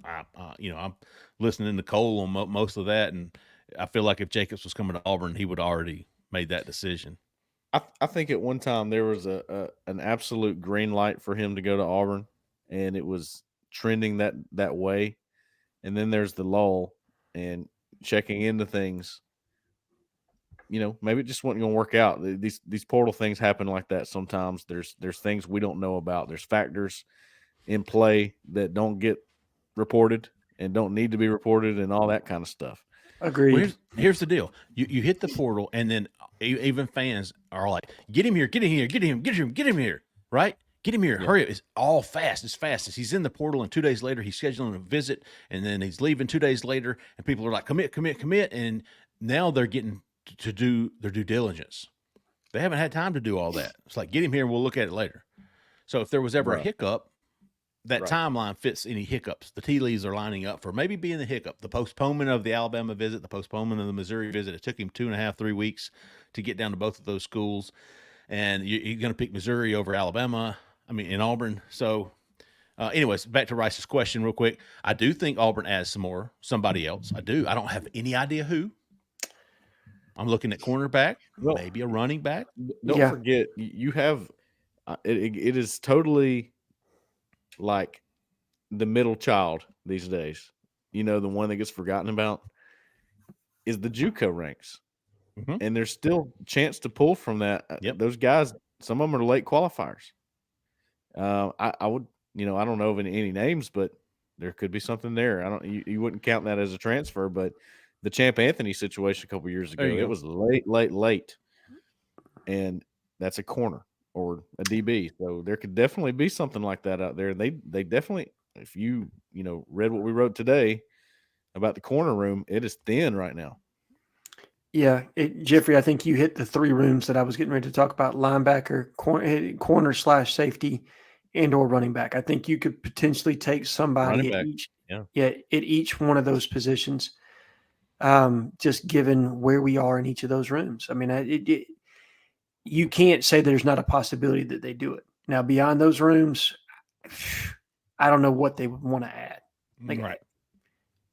I'm listening to Cole on most of that, and I feel like if Jacobs was coming to Auburn, he would already made that decision. I think at one time there was an absolute green light for him to go to Auburn, and it was trending that way. And then there's the lull and checking into things. Maybe it just wasn't going to work out. These portal things happen like that sometimes. There's things we don't know about. There's factors in play that don't get reported and don't need to be reported and all that kind of stuff. Agreed. Well, here's the deal. You hit the portal, and then even fans are like, get him here, get him here, get him here, right? Get him here. Hurry up. It's all fast. It's fast. He's in the portal, and 2 days later, he's scheduling a visit, and then he's leaving 2 days later, and people are like, commit. And now they're getting to do their due diligence. They haven't had time to do all that. It's like, get him here, and we'll look at it later. So if there was ever a hiccup, that timeline fits any hiccups. The tea leaves are lining up for maybe being the hiccup, the postponement of the Alabama visit, the postponement of the Missouri visit. It took him 2.5, 3 weeks to get down to both of those schools. And you're going to pick Missouri over Alabama, in Auburn. So anyways, back to Rice's question real quick. I do think Auburn adds somebody else. I do. I don't have any idea who. I'm looking at cornerback, maybe a running back. Don't forget, you have it is totally like the middle child these days. The one that gets forgotten about is the JUCO ranks. Mm-hmm. And there's still a chance to pull from that. Yep. Those guys, some of them are late qualifiers. I would, I don't know of any names, but there could be something there. You wouldn't count that as a transfer, but the Champ Anthony situation a couple years ago, it was late. And that's a corner or a DB. So there could definitely be something like that out there. They definitely, if you read what we wrote today about the corner room, it is thin right now. Yeah, Jeffrey, I think you hit the 3 rooms that I was getting ready to talk about: linebacker, corner/safety, and/or running back. I think you could potentially take somebody at each one of those positions, just given where we are in each of those rooms. You can't say there's not a possibility that they do it. Now, beyond those rooms, I don't know what they would want to add. Right.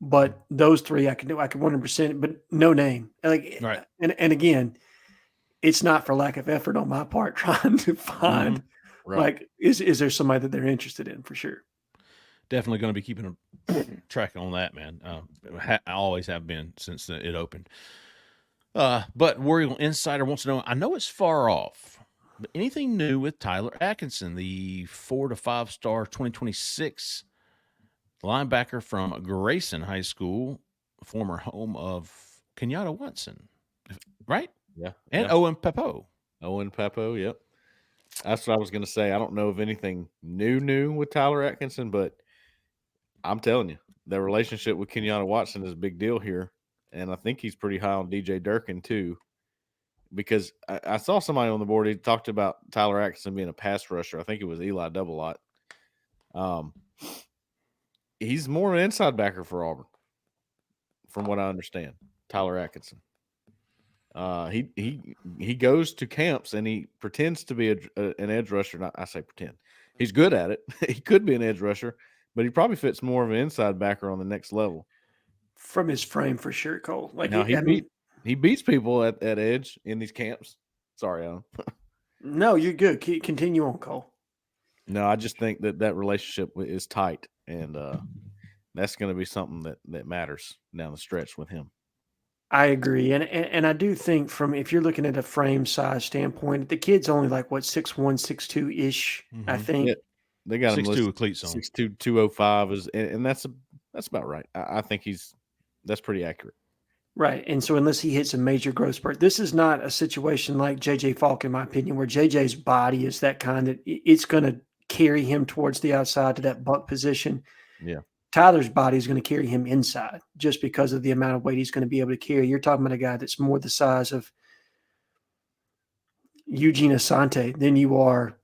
But those 3 I could do. I could 100%, but no name. Right. And again, it's not for lack of effort on my part trying to find is there somebody that they're interested in for sure. Definitely going to be keeping a track on that, man. I always have been since it opened. But War Eagle Insider wants to know, I know it's far off, but anything new with Tyler Atkinson, the 4 to 5 star 2026 linebacker from Grayson High School, former home of Kenyatta Watson, right? Yeah. And Owen Pepo. Yep. That's what I was going to say. I don't know of anything new with Tyler Atkinson, but I'm telling you, the relationship with Kenyatta Watson is a big deal here. And I think he's pretty high on DJ Durkin too, because I saw somebody on the board. He talked about Tyler Atkinson being a pass rusher. I think it was Eli Double-Lot. He's more of an inside backer for Auburn, from what I understand. Tyler Atkinson. He goes to camps and he pretends to be an edge rusher. I say pretend. He's good at it. He could be an edge rusher, but he probably fits more of an inside backer on the next level. From his frame, for sure, Cole. He beats people at edge in these camps. Sorry, Alan. No, you're good. Continue on, Cole. No, I just think that relationship is tight, and that's going to be something that matters down the stretch with him. I agree, and I do think if you're looking at a frame size standpoint, the kid's only like 6'1", 6'2" ish. Mm-hmm. I think they got him 6'2" with cleats on. 6'2", 205 and that's about right. I think that's pretty accurate. Right, and so unless he hits a major growth spurt, this is not a situation like J.J. Falk, in my opinion, where J.J.'s body is that kind that it's going to carry him towards the outside to that buck position. Yeah. Tyler's body is going to carry him inside just because of the amount of weight he's going to be able to carry. You're talking about a guy that's more the size of Eugene Asante than you are.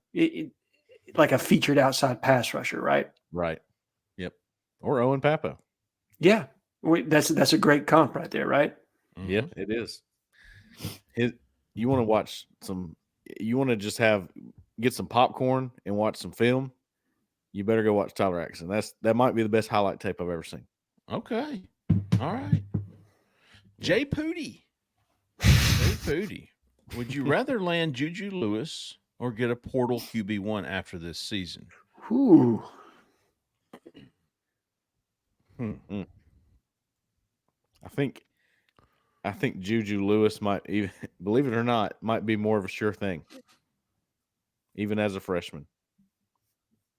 like a featured outside pass rusher, right? Right. Yep. Or Owen Papo. Yeah, that's a great comp right there, right? Yeah, it is. You want to watch some? You want to just get some popcorn and watch some film? You better go watch Tyler Atkinson. That might be the best highlight tape I've ever seen. Okay. All right. Jay Pooty. Jay Pooty. Would you rather land Juju Lewis or get a portal QB1 after this season? Ooh. I think Juju Lewis might, even believe it or not, might be more of a sure thing, even as a freshman.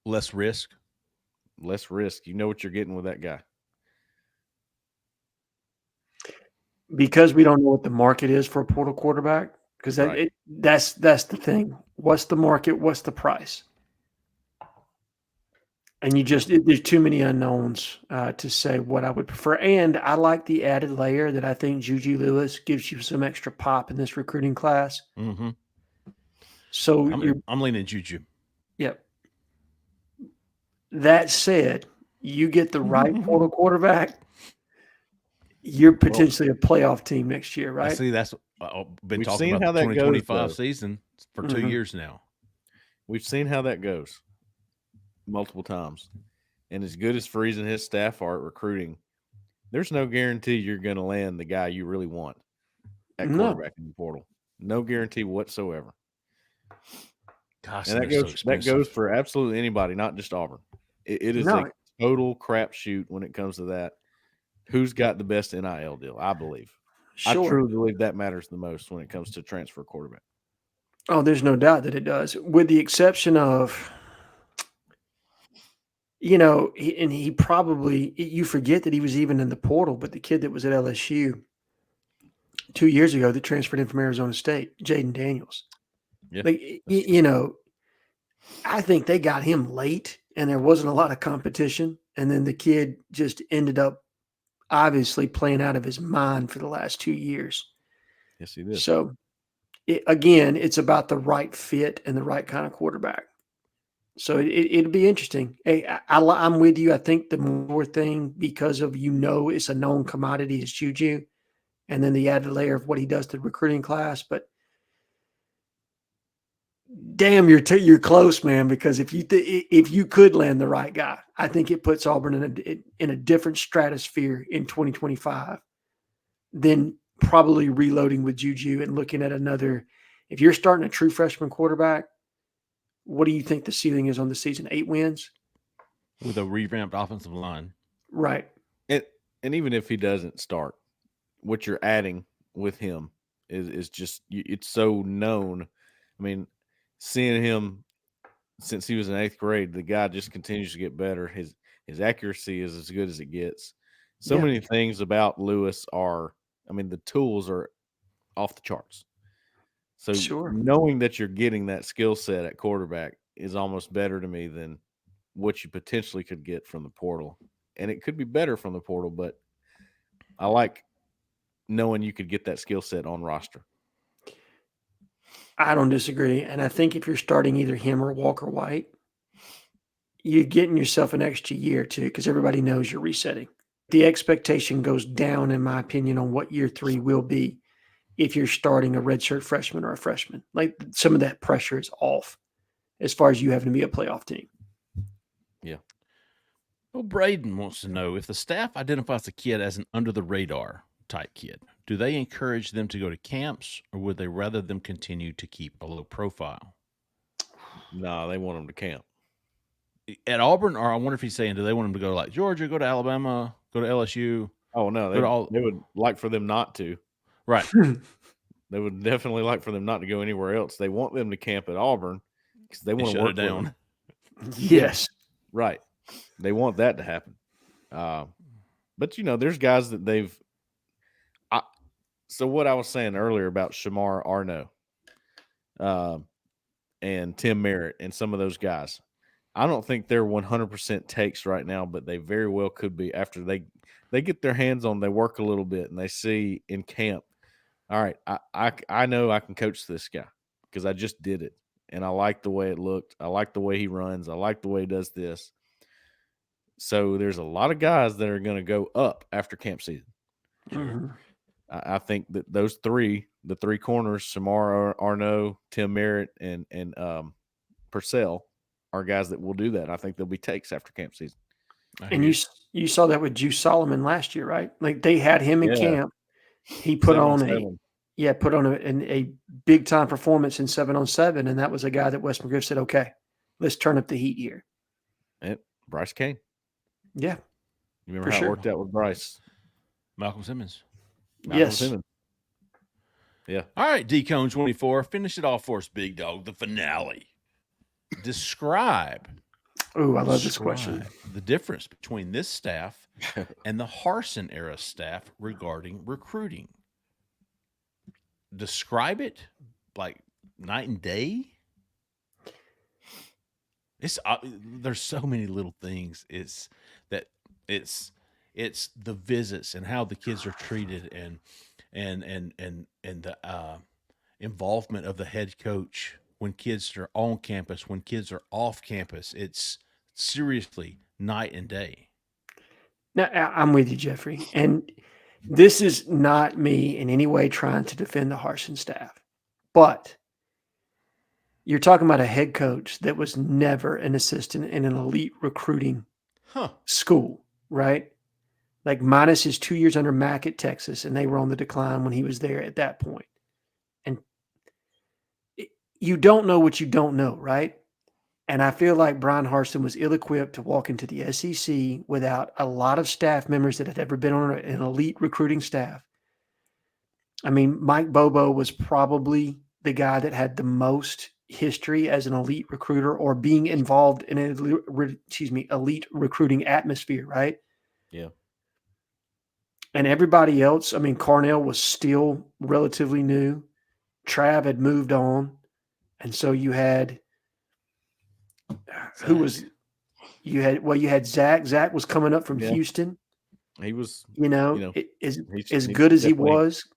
Less risk. Less risk. You know what you're getting with that guy. Because we don't know what the market is for a portal quarterback, because Right. that's the thing. What's the market? What's the price? And there's too many unknowns to say what I would prefer. And I like the added layer that I think Juju Lewis gives you some extra pop in this recruiting class. Mm-hmm. So I'm leaning Juju. Yep. That said, you get the right portal quarterback, you're potentially a playoff team next year, right? I see. That's been We've talking seen about how the that 2025 goes, season for 2 years now. We've seen how that goes multiple times. And as good as Freeze and his staff are at recruiting, there's no guarantee you're going to land the guy you really want at quarterback in the portal. No guarantee whatsoever. Gosh, and that goes for absolutely anybody, not just Auburn. It is a total crapshoot when it comes to that. Who's got the best NIL deal? I believe. Sure. I truly believe that matters the most when it comes to transfer quarterback. Oh, there's no doubt that it does, with the exception of, he probably, you forget that he was even in the portal, but the kid that was at LSU 2 years ago that transferred in from Arizona State, Jaden Daniels. Yeah, I think they got him late and there wasn't a lot of competition. And then the kid just ended up obviously playing out of his mind for the last 2 years. Yes, he did. So, again, it's about the right fit and the right kind of quarterback. So it'll be interesting. Hey, I'm with you. I think the more thing, because of it's a known commodity, is Juju, and then the added layer of what he does to the recruiting class. But damn, you're close, man. Because if you could land the right guy, I think it puts Auburn in a different stratosphere in 2025 than probably reloading with Juju and looking at another. If you're starting a true freshman quarterback, what do you think the ceiling is on the season? 8 wins with a revamped offensive line, right? And even if he doesn't start, what you're adding with him is just, it's so known. I mean, seeing him since he was in 8th grade, the guy just continues to get better. His accuracy is as good as it gets. So many things about Lewis the tools are off the charts. So knowing that you're getting that skill set at quarterback is almost better to me than what you potentially could get from the portal. And it could be better from the portal, but I like knowing you could get that skill set on roster. I don't disagree. And I think if you're starting either him or Walker White, you're getting yourself an extra year too, because everybody knows you're resetting. The expectation goes down, in my opinion, on what year 3 will be if you're starting a redshirt freshman or a freshman. Like, some of that pressure is off as far as you having to be a playoff team. Yeah. Well, Braden wants to know, if the staff identifies a kid as an under-the-radar type kid, do they encourage them to go to camps, or would they rather them continue to keep a low profile? No, they want them to camp. At Auburn, or I wonder if he's saying, do they want them to go to like Georgia, go to Alabama, go to LSU? Oh, no, they would like for them not to. Right. They would definitely like for them not to go anywhere else. They want them to camp at Auburn because they want to work down. Yes. Right. They want that to happen. But, there's guys that so what I was saying earlier about Shamar Arno and Tim Merritt and some of those guys, I don't think they're 100% takes right now, but they very well could be after they get their hands on, they work a little bit, and they see in camp, all right, I know I can coach this guy because I just did it, and I like the way it looked. I like the way he runs. I like the way he does this. So there's a lot of guys that are going to go up after camp season. Mhm. I think that those three, the three corners, Samara Arnaud, Tim Merritt, and Purcell, are guys that will do that. I think they'll be takes after camp season. And you saw that with Juice Solomon last year, right? Like they had him in camp. He put on a big time performance in 7-on-7, and that was a guy that Wes McGriff said, "Okay, let's turn up the heat here." And Bryce Kane. Yeah, you remember how it worked out with Bryce? Malcolm Simmons. Simmons. Yeah. All right, D-Cone 24. Finish it off for us, big dog. The finale. Describe. Oh, I love this question. The difference between this staff and the Harsin era staff regarding recruiting. Describe it like night and day. It's there's so many little things. It's the visits and how the kids are treated and the involvement of the head coach when kids are on campus, when kids are off campus. It's seriously night and day. Now, I'm with you, Jeffrey. And this is not me in any way trying to defend the Harsin staff, but you're talking about a head coach that was never an assistant in an elite recruiting school, right? Like minus his 2 years under Mack at Texas, and they were on the decline when he was there at that point. And you don't know what you don't know, right? And I feel like Brian Harsin was ill-equipped to walk into the SEC without a lot of staff members that had ever been on an elite recruiting staff. I mean, Mike Bobo was probably the guy that had the most history as an elite recruiter or being involved in an elite recruiting atmosphere, right? Yeah. And everybody else, I mean, Carnell was still relatively new. Trav had moved on. And so you had you had Zach. Zach was coming up from Houston. He was, as good as he was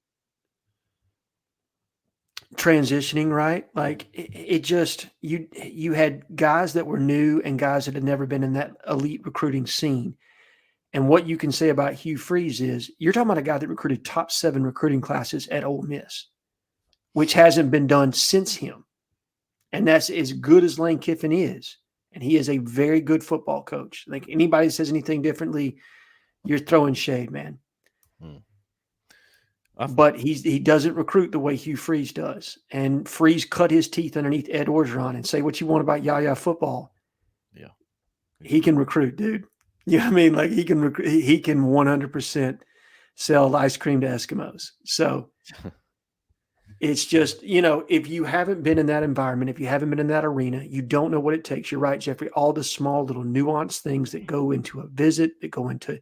transitioning, right? Like it just, you had guys that were new and guys that had never been in that elite recruiting scene. And what you can say about Hugh Freeze is you're talking about a guy that recruited top 7 recruiting classes at Ole Miss, which hasn't been done since him. And that's as good as Lane Kiffin is. And he is a very good football coach. Like anybody says anything differently, you're throwing shade, man. But he doesn't recruit the way Hugh Freeze does. And Freeze cut his teeth underneath Ed Orgeron, and say what you want about Yaya football. Yeah. He can recruit, dude. You know what I mean? Like he can 100% sell ice cream to Eskimos. So it's just, if you haven't been in that environment, if you haven't been in that arena, you don't know what it takes. You're right, Jeffrey. All the small little nuanced things that go into a visit, that go into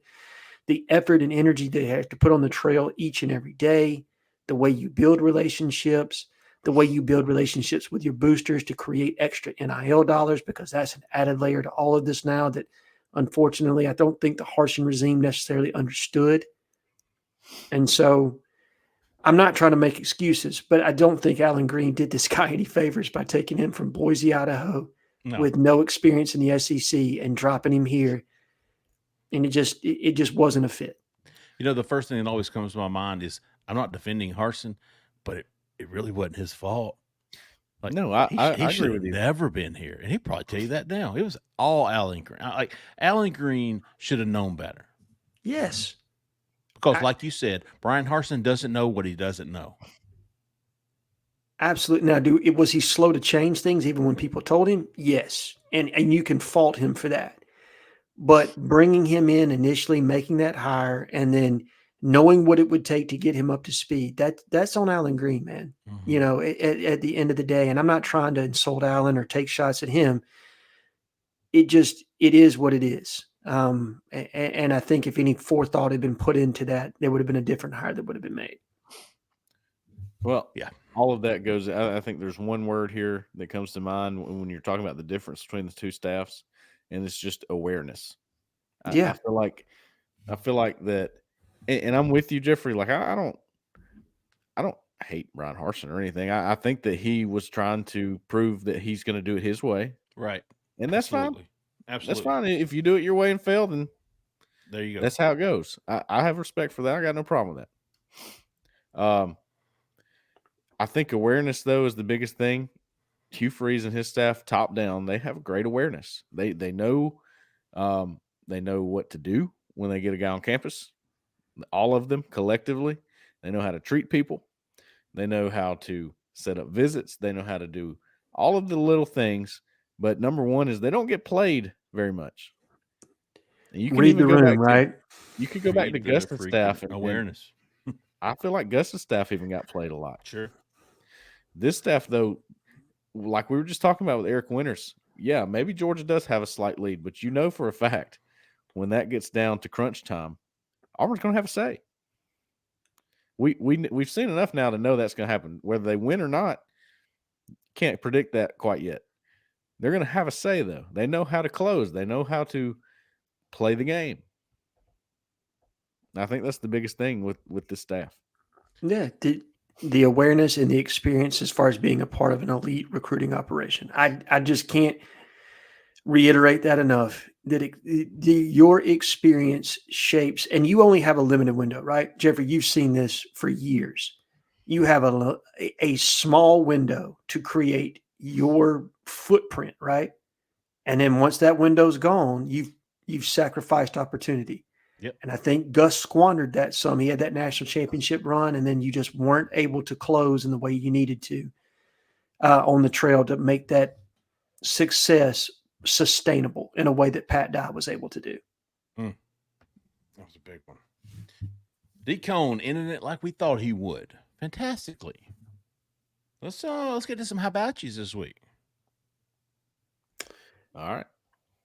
the effort and energy they have to put on the trail each and every day, the way you build relationships, the way you build relationships with your boosters to create extra NIL dollars, because that's an added layer to all of this now that, unfortunately, I don't think the Harsin regime necessarily understood. And so I'm not trying to make excuses, but I don't think Alan Green did this guy any favors by taking him from Boise, Idaho, with no experience in the SEC and dropping him here. And it just wasn't a fit. The first thing that always comes to my mind is I'm not defending Harsin, but it really wasn't his fault. Like, no, I should agree have with you. never been here, and he'd probably tell you that now. It was all Alan Green. Alan Green should have known better. Yes, because like you said, Brian Harsin doesn't know what he doesn't know. Absolutely. Now, was he slow to change things even when people told him? Yes, and you can fault him for that. But bringing him in initially, making that hire, and then knowing what it would take to get him up to speed, that's on Alan Green, man. Mm-hmm. At the end of the day, and I'm not trying to insult Alan or take shots at him. It is what it is. And I think if any forethought had been put into that, there would have been a different hire that would have been made. Well, yeah, all of that goes. I think there's one word here that comes to mind when you're talking about the difference between the two staffs, and it's just awareness. I feel like that, and I'm with you, Jeffrey. Like I don't hate Brian Harsin or anything. I think that he was trying to prove that he's going to do it his way, Right. and that's fine. Absolutely. That's fine. If you do it your way and fail, then there you go. That's how it goes. I have respect for that. I got no problem with that. I think awareness though is the biggest thing. Hugh Freeze and his staff, top down, they have great awareness. They know what to do when they get a guy on campus. All of them collectively, they know how to treat people. They know how to set up visits. They know how to do all of the little things. But number one is they don't get played very much. And you can Read even the go room, back right? You could go back to Gus's staff and awareness. I feel like Gus's staff even got played a lot. Sure. This staff, though, like we were just talking about with Eric Winters, yeah, maybe Georgia does have a slight lead, but you know for a fact when that gets down to crunch time, Auburn's going to have a say. We've seen enough now to know that's going to happen. Whether they win or not, can't predict that quite yet. They're going to have a say, though. They know how to close. They know how to play the game. I think that's the biggest thing with this staff. Yeah, the awareness and the experience as far as being a part of an elite recruiting operation. I just can't reiterate that enough. That your experience shapes, and you only have a limited window, right, Jeffrey? You've seen this for years. You have a small window to create your footprint, right? And then once that window's gone, you've sacrificed opportunity. Yep. And I think Gus squandered that some. He had that national championship run, and then you just weren't able to close in the way you needed to on the trail to make that success sustainable in a way that Pat Dye was able to do. That was a big one. D. Cone ended it like we thought he would. Fantastically. Let's get to some how about yous this week. All right.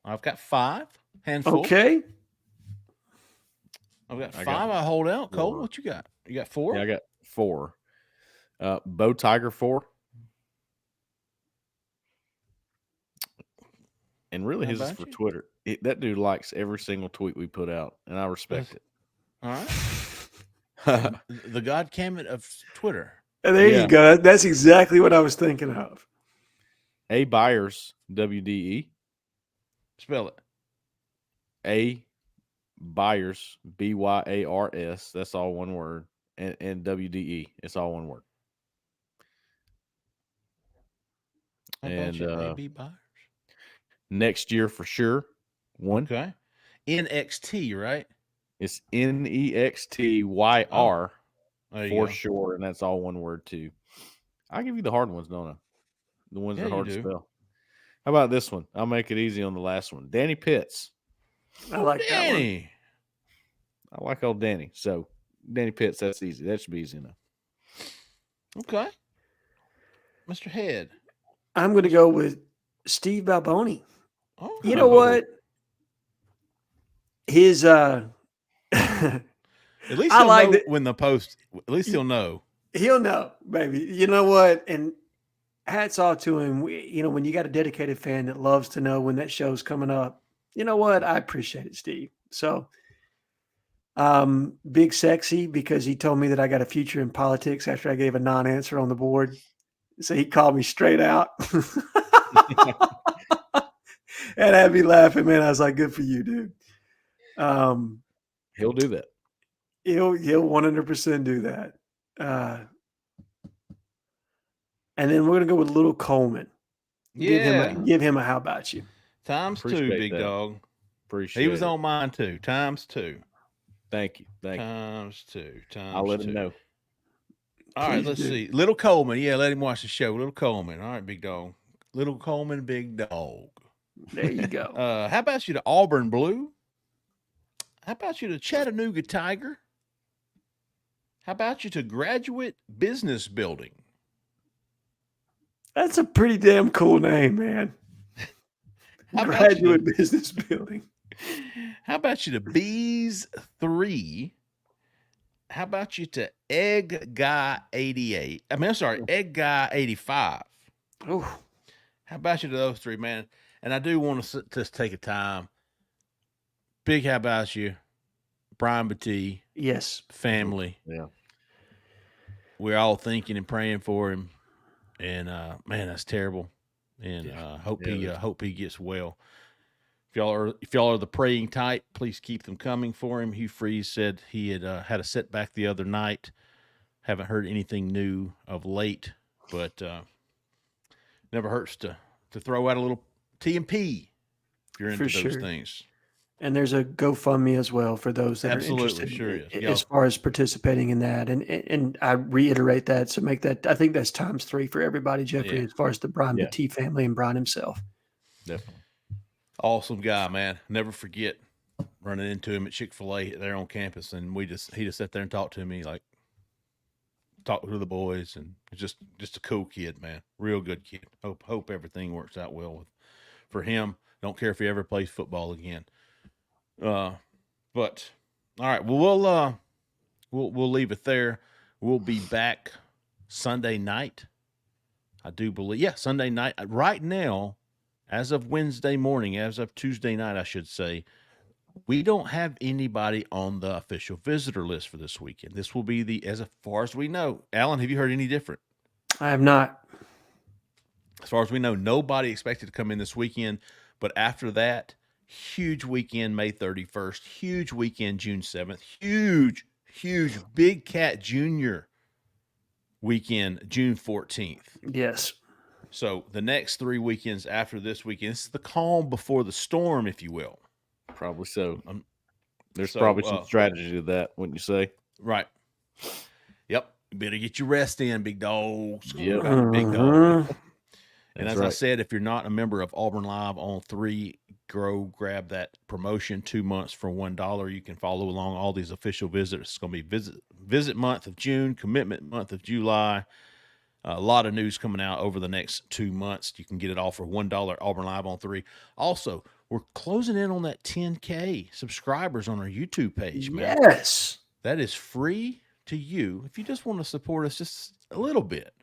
I've got 5. Handful. Okay. I've got 5. I hold out. Cole, what you got? You got 4? Yeah, I got 4. Bo Tiger 4. And really his is for Twitter. That dude likes every single tweet we put out, and I respect it. All right. The God Camet of Twitter. There you go. That's exactly what I was thinking of. A Byers, WDE. Spell it. A Byers, BYARS. That's all one word. And WDE. It's all one word. And A.B. Byers. Next year for sure. 1. Okay. NXT, right? It's NEXTYR for sure, and that's all one word too. I'll give you the hard ones, don't I? The ones that are hard to spell. How about this one? I'll make it easy on the last one. Danny Pitts. I like Danny. I like old Danny. So Danny Pitts, that's easy. That should be easy enough. Okay. Mr. Head. I'm going to go with Steve Balboni. Oh, you know what? His at least he'll know when the post. At least he'll know. He'll know, baby. You know what? And hats off to him. When you got a dedicated fan that loves to know when that show's coming up, you know what? I appreciate it, Steve. So, Big Sexy, because he told me that I got a future in politics after I gave a non-answer on the board. So he called me straight out. And had me laughing, man. I was like, good for you, dude. He'll do that. He'll 100% do that. And then we're going to go with Little Coleman. Yeah. Give him a how about you. Times Appreciate 2, big that. Dog. Appreciate He was on mine too. Times 2. Thank you. Times 2. I'll let him know. All right, let's see. Little Coleman. Yeah, let him watch the show. Little Coleman. All right, big dog. Little Coleman, big dog. There you go. How about you to Auburn Blue? How about you to Chattanooga Tiger? How about you to Graduate Business Building? That's a pretty damn cool name, man. Graduate Business Building. How about you to Bees 3? How about you to Egg Guy 88? Egg Guy 85. Oh. How about you to those 3, man? And I do want to just take a time. Big how about you, Brian Battie. Yes. Family. Yeah. we're all thinking and praying for him. And man, that's terrible. And hope he gets well. If y'all are the praying type, please keep them coming for him. Hugh Freeze said he had had a setback the other night. Haven't heard anything new of late, but never hurts to throw out a little TMP if you're into those things. And there's a GoFundMe as well for those that are interested. As far as participating in that, and I reiterate that, so make that. I think that's times 3 for everybody, Jeffrey, as far as the Brian Petit family and Brian himself. Definitely. Awesome guy, man. Never forget running into him at Chick-fil-A there on campus, and he just sat there and talked to me, like talked to the boys, and just a cool kid, man. Real good kid. Hope everything works out well for him. Don't care if he ever plays football again. But all right, well, we'll leave it there. We'll be back Sunday night. I do believe, Sunday night. Right now, as of Wednesday morning, as of Tuesday night, I should say, we don't have anybody on the official visitor list for this weekend. This will be as far as we know. Alan, have you heard any different? I have not. As far as we know, nobody expected to come in this weekend. But after that, huge weekend, May 31st. Huge weekend, June 7th. Huge Big Cat Junior weekend, June 14th. Yes. So the next 3 weekends after this weekend, it's the calm before the storm, if you will. Probably so. There's probably some strategy to that, wouldn't you say? Right. Yep. You better get your rest in, big dogs. Yep. Big dog. And That's as I said, if you're not a member of Auburn Live on 3, grab that promotion, 2 months for $1. You can follow along all these official visits. It's going to be visit month of June, commitment month of July. A lot of news coming out over the next 2 months. You can get it all for $1, Auburn Live on 3. Also, we're closing in on that 10K subscribers on our YouTube page, man. Yes. That is free to you. If you just want to support us just a little bit,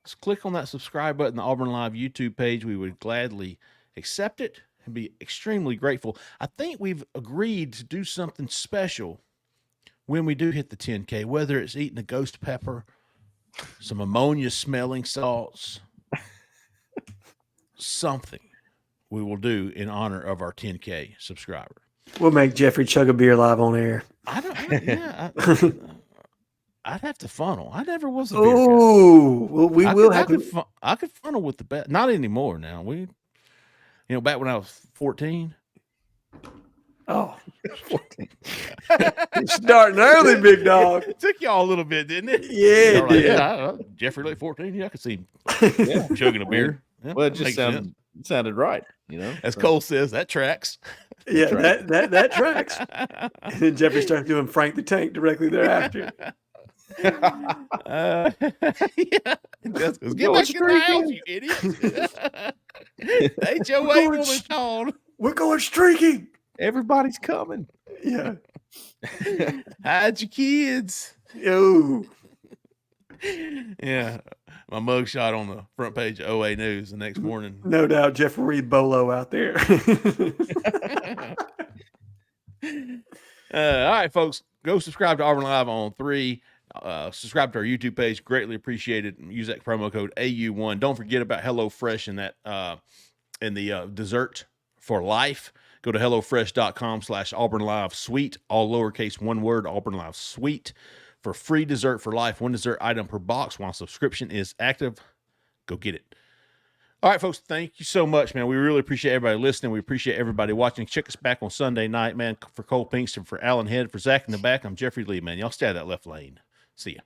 just click on that subscribe button, the Auburn Live YouTube page. We would gladly accept it and be extremely grateful. I think we've agreed to do something special when we do hit the 10K, whether it's eating a ghost pepper, some ammonia-smelling salts, something we will do in honor of our 10K subscriber. We'll make Jeffrey chug a beer live on air. I'd have to funnel. I never was a beer guy. Oh, well, I could funnel with the best. Not anymore now. Back when I was 14. Oh, 14. Starting early, big dog. It took y'all a little bit, didn't it? Yeah, it did. Jeffrey, like 14. Yeah, I could see him chugging a beer. Yeah, well, it just sounded right, As Cole says, that tracks. Yeah, that tracks. And then Jeffrey starts doing Frank the Tank directly thereafter. Yeah. Get back in the house, you idiot. HOA will be called. We're going streaking. Everybody's coming. Yeah. Hide your kids. Yo. Yeah. My mugshot on the front page of OA News the next morning. No doubt Jeff will read Bolo out there. All right, folks. Go subscribe to Auburn Live on 3. Subscribe to our YouTube page. Greatly appreciated. Use that promo code AU1. Don't forget about HelloFresh and that and the dessert for life. Go to HelloFresh.com/Auburn Live Suite. All lowercase, one word, Auburn Live Suite. For free dessert for life. 1 dessert item per box while subscription is active. Go get it. All right, folks. Thank you so much, man. We really appreciate everybody listening. We appreciate everybody watching. Check us back on Sunday night, man. For Cole Pinkston, for Alan Head, for Zach in the back, I'm Jeffrey Lee, man. Y'all stay out of that left lane. See ya.